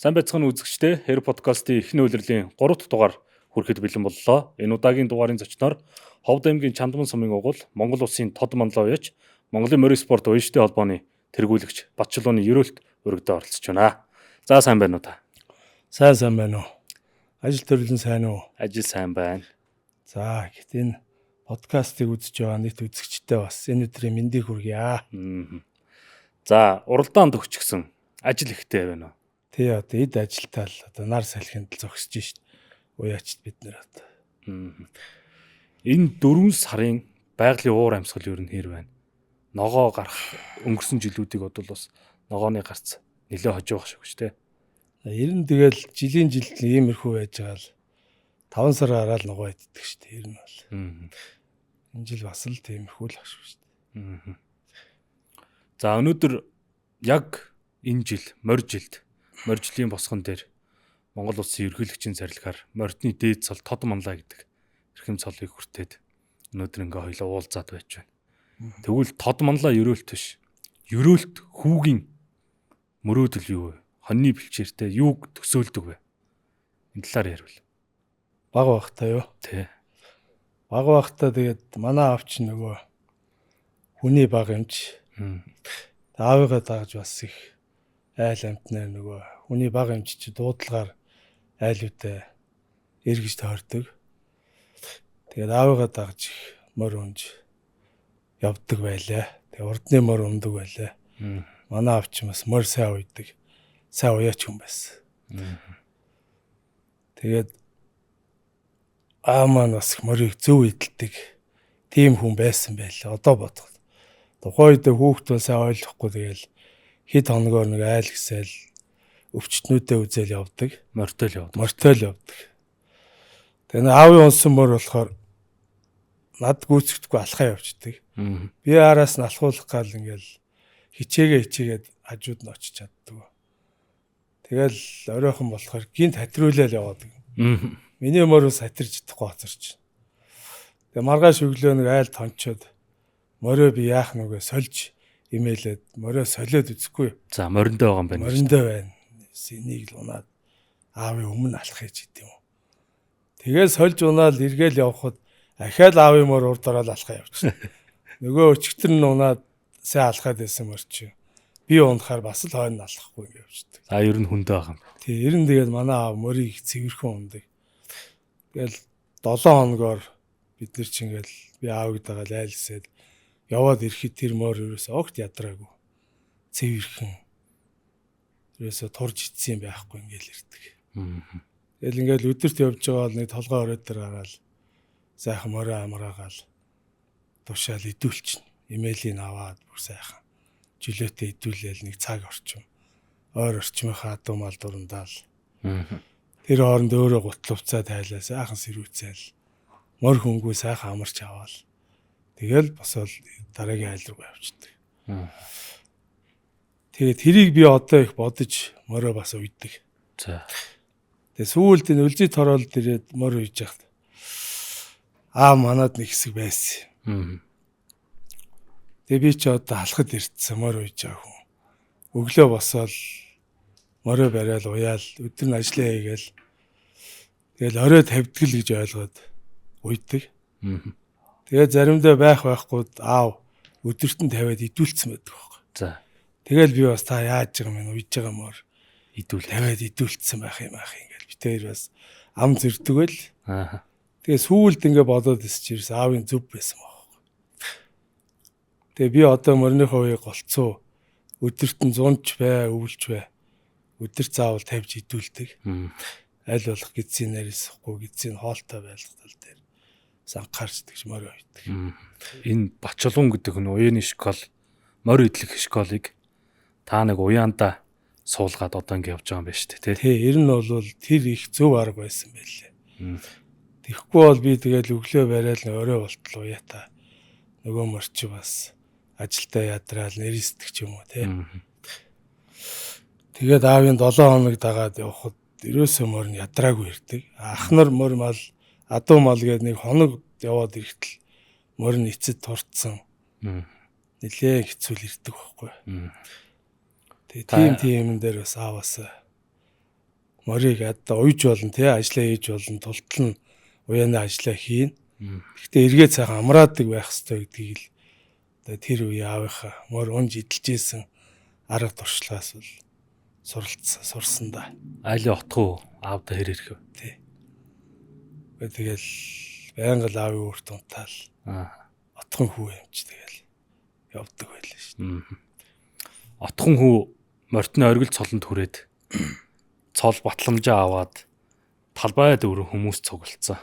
Сайн байцгаана үзэгчдээ. Хэр подкастын эхний үйлрлийн 3 дахь дугаар хүрэхэд бэлэн боллоо. Энэ удаагийн дугаарын зочноор Ховд аймгийн Чандман сумын угуул, Монгол улсын тод манлаа уяач, Монголын морин спорт уяачдын холбооны тэргүүлэгч Батчилууны ерөөлт өргөдөө оролцож байна. За сайн байна уу та? Сайн байна уу? Ажил төрөлн сайн уу? Ажил сайн байна. За гэт энэ подкастыг үзэж байгаа нийт үзэгчтэй бас энэ өдрийн мэндийг хүргье. За уралдаанд өгчихсөн ажил ихтэй байна уу? Тий одоо эд ажилтаа л одоо нар салхинд л зогсож шít. Уяачд бид нэр одоо. Энэ 4 сарын байгалийн уур амьсгал ер нь хэр байна? Ногоо гарах өнгөрсөн жилүүдийг бодвол бас ногооны гарц нэлээд хожоох шиг шүү дээ. Ер нь тэгэл жилийн жилд иймэрхүү байж байгаа л 5 сар гараад ногоо иддэг шүү дээ. Ер нь бол. Энэ жил бас л тиймэрхүү л ашиг шүү дээ. За өнөөдөр яг энэ жил морьжлийн босгон дээр Монгол улсын ерөнхийлөгчийн зарилгаар морьтны дээд цол тод манлаа гэдэг эрхэм цолыг хүртээд өнөөдөр ингээ хоёлоо уулзаад байж байна. Тэгвэл тод манлаа ерөөлт биш. Ерөөлт хүүгийн мөрөөдөл юу вэ? Хоньны бэлчээртэй юуг төсөөлдөг вэ? Энэ талаар ярил. Баг багтаа юу? Тий. Баг багтаа тэгээд манай авч нөгөө хүний баг юмч. Аавыгаа дагаж бас их айл амтнаар нөгөө хүний баг юмч дуудлагаар айлуудаа эргэж тойрдог. Тэгээд аавыгаа дагаж их морь унж явдаг байлаа. Тэгээд урдны морь ундаг байлаа. Манай авч бас морь сайн уйдаг. Сайн уяач хүн байсан. Тэгээд маань бас морийг зөв идэлдэг тийм хүн байсан байлаа. Одоо бодоход. Тухайн үед хүүхдүүд сайн ойлгохгүй тэгэл хэд хоногоор нэг айл гисэл өвчтнүүдээ үзэл явдаг. Мортол явдаг. Тэгээ аавын унсан мөр болохоор над гүйцэхдэггүй алхаа явчихдаг. Би араас нь алхуулах гал ингээл хичээгээд хажууд нь очиж чаддаг. Тэгэл оройхон болохоор гинт хатруулаад яваад. Миний мөрөөс хатирч чадахгүй хоцорч. Тэгээ маргааш өглөө нэг айл тончоод морөө би яах нүгэ сольж имээлээд морөө солиод үзэхгүй. За мориндоо байгаа юм байна. Мориндоо байна. Энийг л унаад аавын өмнө алах гэж идэв юм. Тэгээд сольж унаал эргээл явхад ахаал аавын мор урд ороод алхаа явчихсан. Нөгөө өчигтөр нь унаад сайн алхаад байсан морч. Би унахаар бас л хойно алхахгүй ингэ явчихдаг. За ер нь хүндээ байгаа юм. Тий, ер нь тэгээд манай аав морийг цэвэрхэн ундаг. Тэгэл 7 хоногоор бид нар ч ингээл би аавыг дагаад айлсаад яваад ирэхэд тэр морь ерөөсөө огт ядраагүй. Цэвэрхэн. Ерөөсөө турж ицсэн байхгүй ингээл ирдэг. Тэгэл ингээл өдөрт явж байгаа бол нэг толгой оройд дээр гараал сайхан морь амраагаал тушаал идүүлчихнэ. Имэйлийн аваад бүр сайхан жилетээ идүүлээл нэг цаг орчим. Ойр орчмынхаа адуу мал дурандаал. Тэр хооронд өөрөө гутлувцаа тайлаа сайхан сэрүүцээл. Морь хөнгөө сайхан амарч аваал. Тэгэл босоод дараагийн айл руу явчихдаг. Тэгээд тэрийг би одоо их бодож мороо бас уйдаг. За. Тэгээд сүүлд энэ үлзий тороол дээрээ морь уйж яхад манад нэг хэсэг байсан. Тэгээд би ч одоо халахад ирдсэн морь уйж байгаа хүн. Өглөө босоод мороо барайл уяал өдөр нь ажиллаа хийгээл тэгэл орой тавьдаг л гэж ойлгоод уйдаг. Тэгээд заримдаа байхгүй аав өдөрт нь тавиад идүүлсэн байдаг байхгүй. За. Тэгэл би бас та яаж байгаа юм уйж байгаа мөр тавиад идүүлсэн байх юм ингээл би тэр бас ам зөрдөг л. Тэгээ сүүлд ингээ бодоод исчирс аавын зүв байсан байхгүй. Тэгээ би одоо морныхоо үеийг голцоо өдөрт нь 100ч бай, өвлж бай. Өдөр заавал тавьж идүүлдэг. Аль болох гидсийн нарийсахгүй, гидсийн хоолтой байлгах тал дээр анхаарчдаг ш морь уйдаг. Энэ Батчилуун гэдэг нь уяаны школ, морь идэх школыг та нэг уяанда суулгаад одоо ингэ явж байгаа юм байна шүү дээ, тий. Ер нь бол тэр их зөв арга байсан байлээ. Тэгэхгүй бол би тэгэл өглөө барайл орой болтол уяата. Нөгөө морч бас ажилдаа ядраал нэрсдэг ч юм уу тий. Тэгээд аавын 7 хоног дагаад явхад ерөөсөө морь нь ядраагүй ирдэг. Ахнар морь мал адуу мал гээд нэг хоног яваад ирэхтэл морь нь эцэд турцсан. Нилээн хэцүүл ирдэг байхгүй. Тэгээ тийм юм дээр бас ааваас морийг одоо уйж болно тий ажиллаа хийж болно тултал нь уяаны ажиллаа хийн. Гэхдээ эргээд сайхан амраадаг байх хэрэгтэй гэдгийг л одоо тэр үе аавынхаа мөр унж идэлжсэн арга туршлагаас бол сурсан да. Айлын отхоо аавда хэр ирэх вэ? Тий. Тэгэл байнга л аавын үрт унтаал. Отхон хүү юмч тэгэл явдаг байлаа шүү дээ. Отхон хүү морьтны оргил цолонд хүрээд цол батламжаа аваад талбай дөрөв хүмүүс цуглалцсан.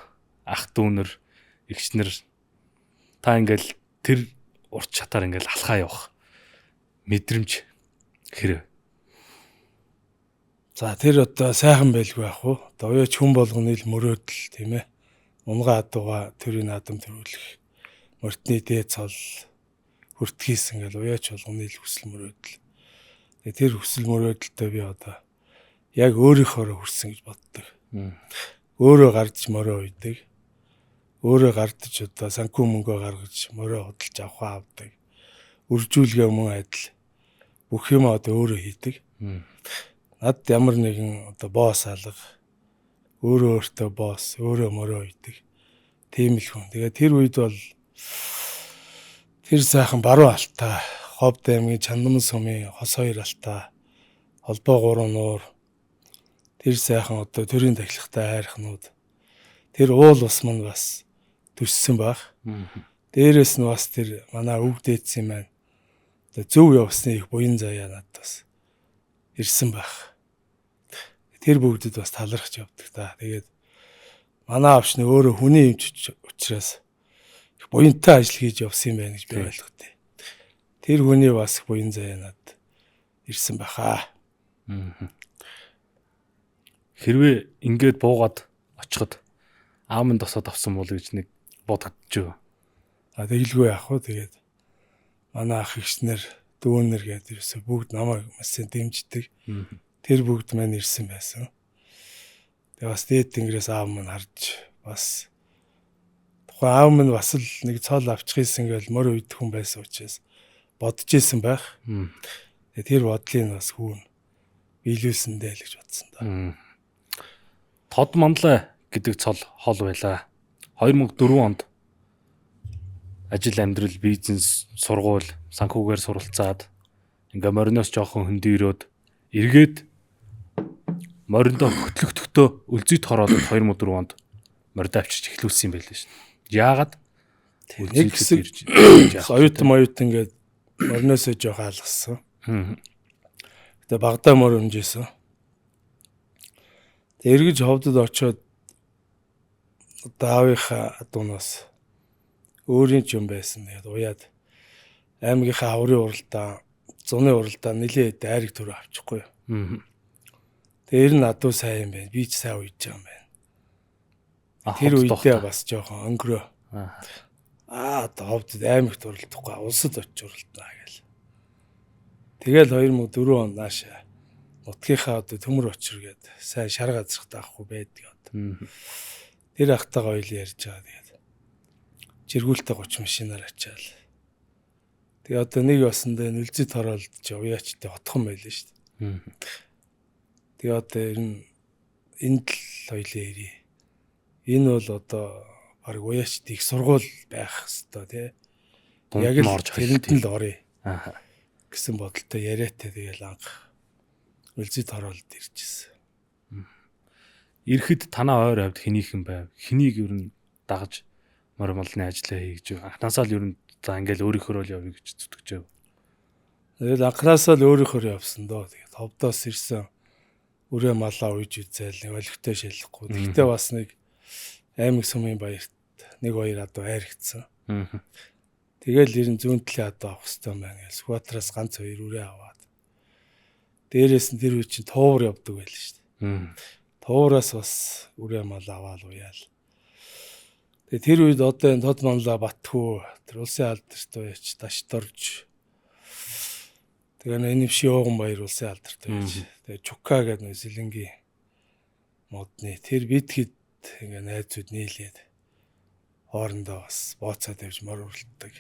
Ах дүүнэр, эгчнэр та ингээл тэр урт шатаар ингээл алхаа явах мэдрэмж хэрэг. За тэр одоо сайхан байлгүй ах уу. Одоо уяач хүн болгоны л мөрөөдөл тийм ээ. Унгаа адууга төрийн наадам төрүүлэх. Морьтны дээд цол хүртгийс ингээл уяач болгоны л хүсэл мөрөөдөл. Тэгээ тэр хүсэл мөрөөдөлтөө би одоо яг өөрийнхөө хүрсэн гэж боддог. Өөрөө гардж мороо үйдэг. Өөрөө гардж одоо санхүү мөнгөө гаргаж мороо худалж авдаг. Үржүүлгээ мөн адил бүх юм одоо өөрөө хийдэг. Над ямар нэгэн одоо босс алга өөртөө босс өөрөө мороо үйдэг. Тийм л хүн. Тэгээ тэр үед бол тэр сайхан баруун алтаа Ховд аймгийн Чандман сумын хос 2 алтаа холбоо 3 нуур тэр сайхан одоо төрийн тахилгатай хайрхнууд тэр уул ус мань бас төссөн баг. Дээрээс нь бас тэр манай өвг дээдсэн маань одоо зөв явсны их буян заяа надад бас ирсэн баг. Тэр бүгдэд бас талархаж явдаг та. Тэгээд манай авчны өөрөө хүний юмч учраас их буянтай ажил хийж явсан юм байна гэж би ойлготой. Тэр хүний бас буян заяа надад ирсэн баха. Хэрвээ ингээд буугаад очиход аамын тосоод авсан бол гэж нэг бодогдчихв. Тэгэлгүй яах вэ? Тэгээд манай ах ихснэр дүүнэр гэдэг ерөөсө бүгд намайг маш дэмждэг. Тэр бүгд маань ирсэн байсан. Тэгээ бас дээд тэнгэрээс аав маань харж бас тухайн аав маань бас л нэг цол авчихсан гэж мөр үйдэх хүн байсан учраас бодож исэн байх. Тэгээ тэр бодлыг бас хүүн биелүүлсэндээ л гэж бодсон да. Тод манлай гэдэг цол хол байлаа. 2004 онд ажил амьдрал бизнес сургууль санхүүгээр суралцаад ингээ мориноос жоохон хөндөй ирээд эргээд мориндоо хөтлөгтөхдөө өлзий тороолод 2004 онд морид авчирч эхлүүлсэн юм байлээ шин. Яагаад? Нэг хэсэг оюутан ингээд мориноосоо жоох алгасан. Тэгээ Багдаа мөр өмжсэн. Тэгээ эргэж ховдод очиод даавынхаа адуунаас өөрийн ч юм байсан. Тэгээд уяад аймгийнхаа аврын уралдаан, зуны уралдаан нэлээд дайраг төр авчихгүй. Тэр нь адуу сайн юм байна. Би ч сайн уйж байгаа юм байна. Тэр үедээ бас жоохон өнгөрөө. Ховдод аймагт уралдахгүй улсад очиж уралдана гэл. Тэгэл 2004 онд наашаа нутгийнхаа одоо төмөр очир гээд сайн шар газрахтай авахгүй байдаг. Тэр ахтайгаа ойл ярьж байгаа. Тэгээд жиргүүлтэй 30 машинаар ачаал. Тэгээ одоо нэг басандаа нүлзий тороолдож уяачтай отхон байлаа шүү дээ. Тэгээ одоо ер нь энд л хоёлаа ирээ. Энэ бол одоо баг уяачд их сургуул байх хэвээр тий. Яг л тэрэнд нь л орё. Гэсэн бодолтой яриатай тэгэл анх үлзий тороолд ирчихсэн. Ирэхэд танаа ойр хавьд хэнийхэн байв? Хэнийг ер нь дагаж мормолны ажиллаа хийж вэ? Анхнаасаа л ер нь за ингээл өөрийнхөө л явъя гэж зүтгэж байв. Тэгэл анхнаасаа л өөрийнхөө явсан доо. Тэгээд ховдоос ирсэн өрөө малаа ууж үзээл нэг олигтой шалахгүй. Тэгтээ бас нэг аймаг сумын баярт нэг хоёр адуу хайргцсан. Тэгэл ер нь зүүн талын адуу авах хэрэгтэй байна гэж Сүхбаатараас ганц хоёр үрээ аваад. Дээрээс нь тэр үе чинь туур явдаг байл шүү дээ. Туураас бас үрээ мал аваад уяал. Тэгээ тэр үед одоо энэ тод манлаа Батхүү тэр улсын алдарт байж Дашторж. Тэгээ энэ биш Ууган баяр улсын алдарт байж. Тэгээ Чука гэдэг нэг Сэлэнгийн модны тэр бид хэд ингээ найзууд нийлээд хоорондоо бас бооцоод явж мор уралддаг.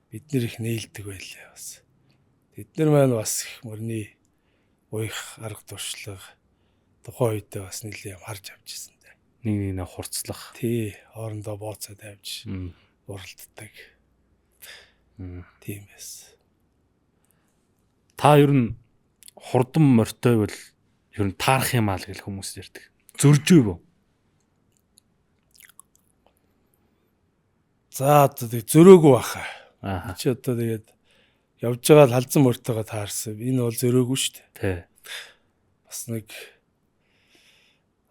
Бид нэр их нээлдэг байлаа бас. Бид нар маань бас их мөрний уйх арга туршлага тухайн үедээ бас нэлээд харж авчихсан дээ. Нэг нэг хурцлах. Тий, хоорондоо бооцоо тавьж уралддаг. Тийм эс. Та ер нь хурдан морьтой бол ер нь таарах юм аа л гэх хүмүүс ярьдаг. Зөржөө бөө. За одоо тэг зөрөөгүй баха. Аа. Чи одоо тэгээд явж байгаа л халзан морьтойгоо таарсан. Энэ бол зөрөөгүй шүү дээ. Тий. Бас нэг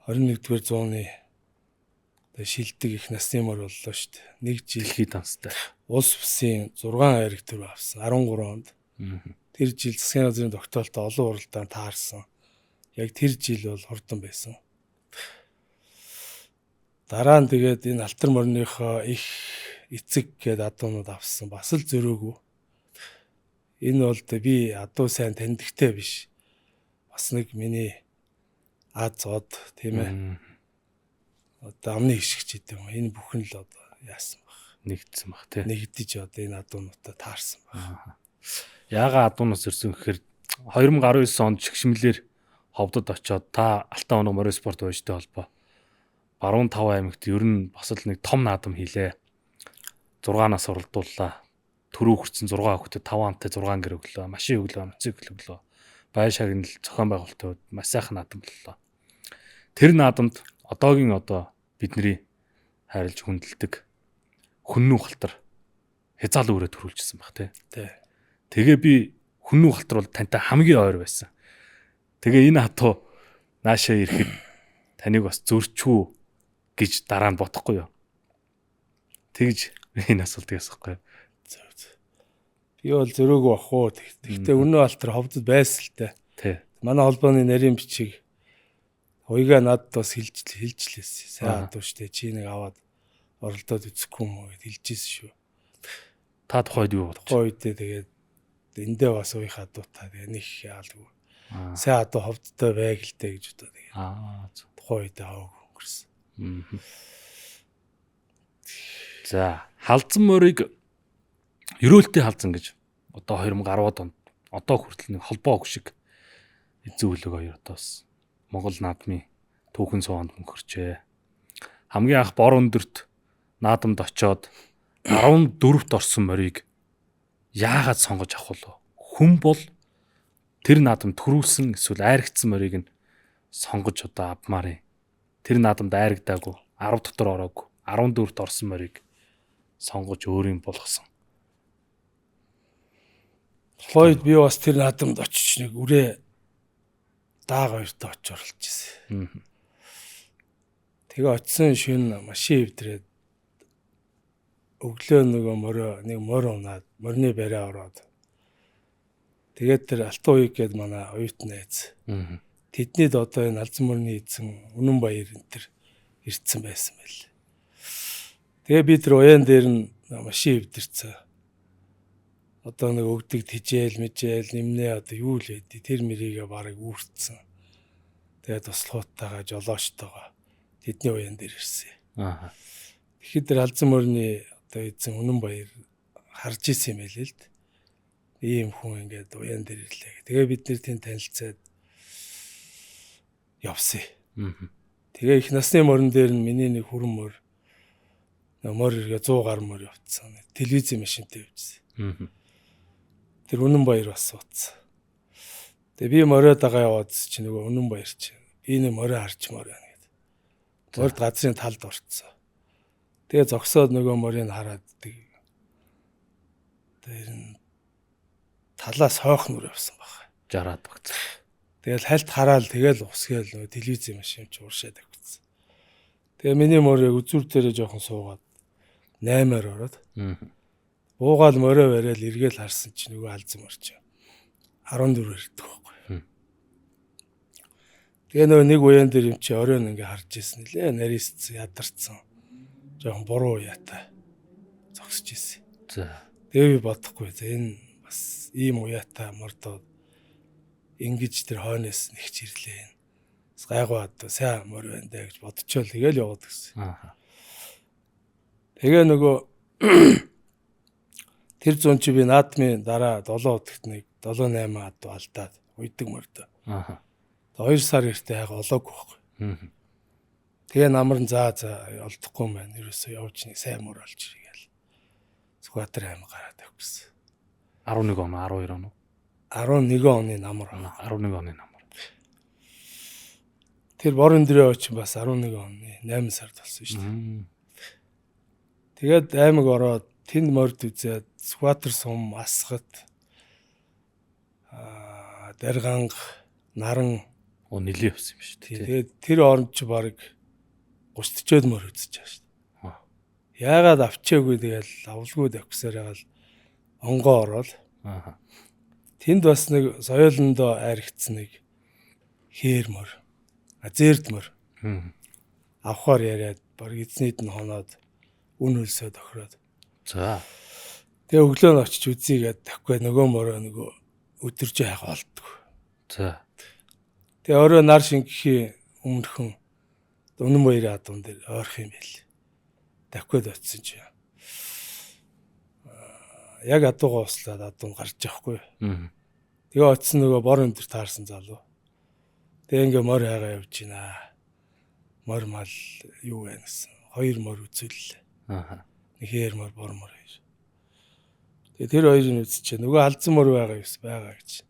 21-р зууны шилдэг их насны морь боллоо шүү дээ. Нэг жил Дэлхийд данстай. улс бүсийн 6 хайрыг төр авсан 13 онд. Тэр жил засгийн газрын тогтоолтод олон уралдаанд таарсан. Яг тэр жил бол хурдан байсан. Дараа нь тэгээд энэ алтар морныхоо их эцэг гээд адуунууд авсан. Бас л зөрөөгүй. Энэ бол би адуу сайн таньдагтай биш. Бас нэг миний аз од тийм ээ. Одоо амны хишгч гэдэг юм. Энэ бүхэн л одоо яасан баг. Нэгдсэн баг тий. Нэгдэж одоо энэ адуунуудаа таарсан баг. Яага адуунаас ирсэн гэхээр 2019 онд шигшмэлээр ховдод очоод та Алтан оног морин спорт уужтай холбоо баруун 5 аймагт ер нь бас л нэг том наадам хийлээ. 6-наас уралдууллаа. Төрөө хүрсэн 6 хүүхдэд 5 амтай 6 гэр өглөө, машин өглөө, мотоцикл өглөө. Бай шагнал зохион байгуулалтад маш сайхан наадам боллоо. Тэр наадамд одоогийн бидний хайрлж хүндэлдэг хүннүү халтар хязгаал өрөө төрүүлжсэн баг тий. Тэгээ би хүннүү халтар бол тантай хамгийн ойр байсан. Тэгээ энэ хатуу наашаа ирэхэд таныг бас зөрчүү гэж дараа нь бодохгүй юу? Тэгж энэ асуултыг асуухгүй юу? Би бол зөрөөгүй бах уу. Тэгтээ өнөө алтар ховдод байсан л дээ. Тий. Манай холбооны нарийн бичиг уйга надад бас хэлжлээсэн. Сайн адуу штэ чи нэг аваад оролдоод үзэхгүй юм уу гэд хэлжсэн шүү. Та тухайд юу бодож? Тухайн үедээ тэгээд эндээ бас уух адуутай тэгээд нэг яалгүй. Сайн адуу ховдтой байг л дээ гэж бодоо тэгээд. Тухайн үедээ аваагүй өнгөрсөн. За, халзан морийг ерөөлтийн халзан гэж одоо 2010-ад онд одоо хүртэл нэг холбоо шиг эзэн үлэг хоёр одоос Монгол наадмын түүхэн суунд мөнхөрчээ. Хамгийн анх бор өндөрт наадамд очоод 14-т орсон морийг яагаад сонгож авах вэ? Хүн бол тэр наадамд төрүүлсэн эсвэл айрагдсан морийг нь сонгож одоо авмаар юм. Тэр наадамд айрагдаагүй, 10 дотор ороогүй, 14-т орсон морийг сонгож өөрийн болгосон. Тухайд би бас тэр наадамд очиж нэг үрээ дааг хоёртой очиж оролж ирсэн. Тэгээ очисон шин машин өвдрээд өглөө нөгөө нэг морь унаад морины бариа ороод тэгээд тэр алтан уяг гээд манай оюут найз. Тэднийд одоо энэ алзан морины эзэн Үнэн баяр энэ төр ирцэн байсан байл. Тэгээ би тэр уян дээр нь машин өвдөрцөө. Одоо нэг өгдөг тижээл мэжээл нэмнээ одоо юу л байдий тэр мэрийгээ барыг үүрцсэн. Тэгээд туслахуудтайгаа жолоочтойгоо тэдний уян дээр ирсэн. Тэгэхэд тэр алзан морины одоо эзэн Үнэн баяр харж исэн юм байл л д. Ийм хүн ингээд уян дээр ирлээ. Тэгээ бид нэр тэнд танилцаад явсан. Тэгээ их насны морин дээр нь миний нэг хүрэн морь эргээ 100 гар морь явцсан. Телевизийн машинтай явжсэн. Тэр Үнэн баяр бас суудсан. Тэгээ би мориод байгаа яваад чи нөгөө Үнэн баяр чи би нэг морио харчмаар байна гэдэг. Морьд газрын талд орцсон. Тэгээ зогсоод нөгөө морийг хараад тэр талаас хойх нүр явсан баг. Жараад багц. Тэгэл хальт хараал тэгэл усгээл нөгөө телевизийн машин чи уршаад авчихсан. Тэгээ миний морио үзүр дээрээ жоохон суугаад 8-аар ороод. Уугаал морио барайл эргээл харсан чи нөгөө алзан морч 14 ирдэг байхгүй. Тэгээ нөгөө нэг уян дээр юм чи оройн ингээ харж ирсэн лээ. Нарийс ядарсан. Жоохон буруу яатай зогсож ирсэн. За. Тэгээ би бодохгүй. Энэ бас ийм уяатай мордоо ингэж тэр хойноос нэгч ирлээ. Бас гайгууд сайн морь байна даа гэж бодчихвол тэгэл яваад гисэн. Тэгээ нөгөө тэр зүүн чи би наадмын дараа 7 удагт нэг 7-8 адуу алдаад уйдаг мордоо. 2 сар эртээ яг олоогүй байхгүй. Тэгээ намар нь за олдохгүй юм байна. Ерөөсөө явж нэг сайн мөр олж ирээ гэл. Сүхбаатар аймаг гараад авчихсан. 11 он 12 он уу? 11 оны намар. 11 оны намар. Тэр борон дээрээ очив бас 11 оны 8 сард болсон шүү дээ. Тэгээд аймаг ороод тэнд морд үзээд Сүхбаатар сум, Асгат, Дарганг, Наран Нилээ явсан юм шүү дээ. тэгээд тэр оронд ч баг 30-40 мөр үзэж байгаа шүү дээ. Яагаад авчаагүй тэгэл авалгүй давхсаар ягаал онгоо ороод. Тэнд бас нэг соёолондоо айрагдсан нэг хээр мөр, зээрд мөр. Авахаар яриад баг эзнийд нь хоноод үн хөлсөө тохироод. За. Тэгээ өглөө нь очиж үзьийгээд давхгүй нөгөө мөрөө нөгөө өдөржөө хайгаа олддог. За. Тэгээ өөрөө нар шингэхийн өмнөхөн Үнэн баярын адуун дээр ойрох юм байл. Давхид очсон чи. Яг адуугаа услаад адуун гарч явахгүй. Тэгээ очсон нөгөө бор өндөр таарсан залуу. Тэгээ ингээ морь хайгаа явж байна. Морь мал юу вэ гэсэн. 2 морь үзүүллээ. Нэг хээр морь, бор морь хоёр. Тэгээ тэр хоёрыг үзчихээ. Нөгөө алдсан морь байгаа юус байгаа гэж.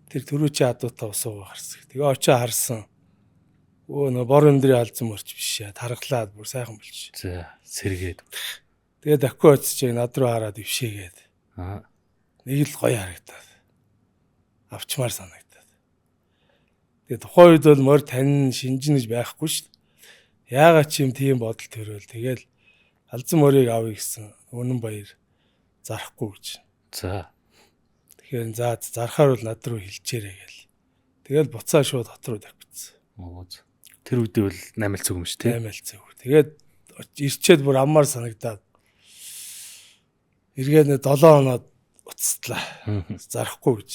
Тэр төрүүчийн адуутай усуугаа гарсан. Тэгээ очиж харсан. Нөө бор өндрийн алдсан морч биш яа. Тархлаад бүр сайхан болчих. За, сэргээд. Тэгээ давхид очиж над руу хараад ившээгээд. Нэг л гоё харагдаад. Авчмаар санагдаад. Тэгээ тухайн үед бол морь тань шинжнэж байхгүй шүү дээ. Яагаад ч юм тийм бодол төрөөл. Тэгээл алдсан морийг авъя гэсэн Үнэн баяр зарахгүй гэж. За. Тэгэхээр зархаар бол над руу хилчээрэй гээл. Тэгэл буцаа шууд хот руу давчихсан. Тэр үедээ бол 8 цаг юм шүү тий. 8 цаг. Тэгээд ирчээд бүр аммаар санагдаад. Эргээд 7 хоноод уцтлаа. Зарахгүй гэж.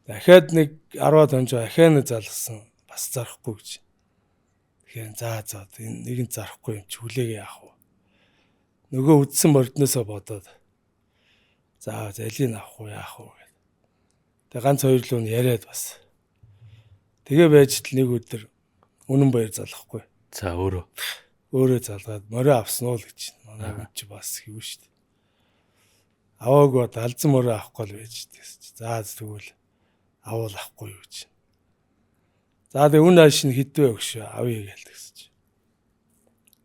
Дахиад нэг 10-аад хонжоо ахианы залгсан. Бас зарахгүй гэж. Тэгэхээр за нэгэн зарахгүй юм чи хүлээгээ яах вэ? Нөгөө үдсэн мордносоо бодоод. За залийг авах уу яах вэ гэдэг. Тэгээ ганц хоёр л нь яриад бас. Тэгээ байж л нэг өдөр Үнэн баяр залгахгүй. За өөрөө залгаад морио авсан уу л гэж. Манай хүн чи бас хийв шүү дээ. Аваагүй алдсан морио авахгүй л байж дээ. За тэгвэл авал авахгүй юу гэж. За тэгээ үн ааш нь хідвэ өгш авъя гээл гэсэн чи.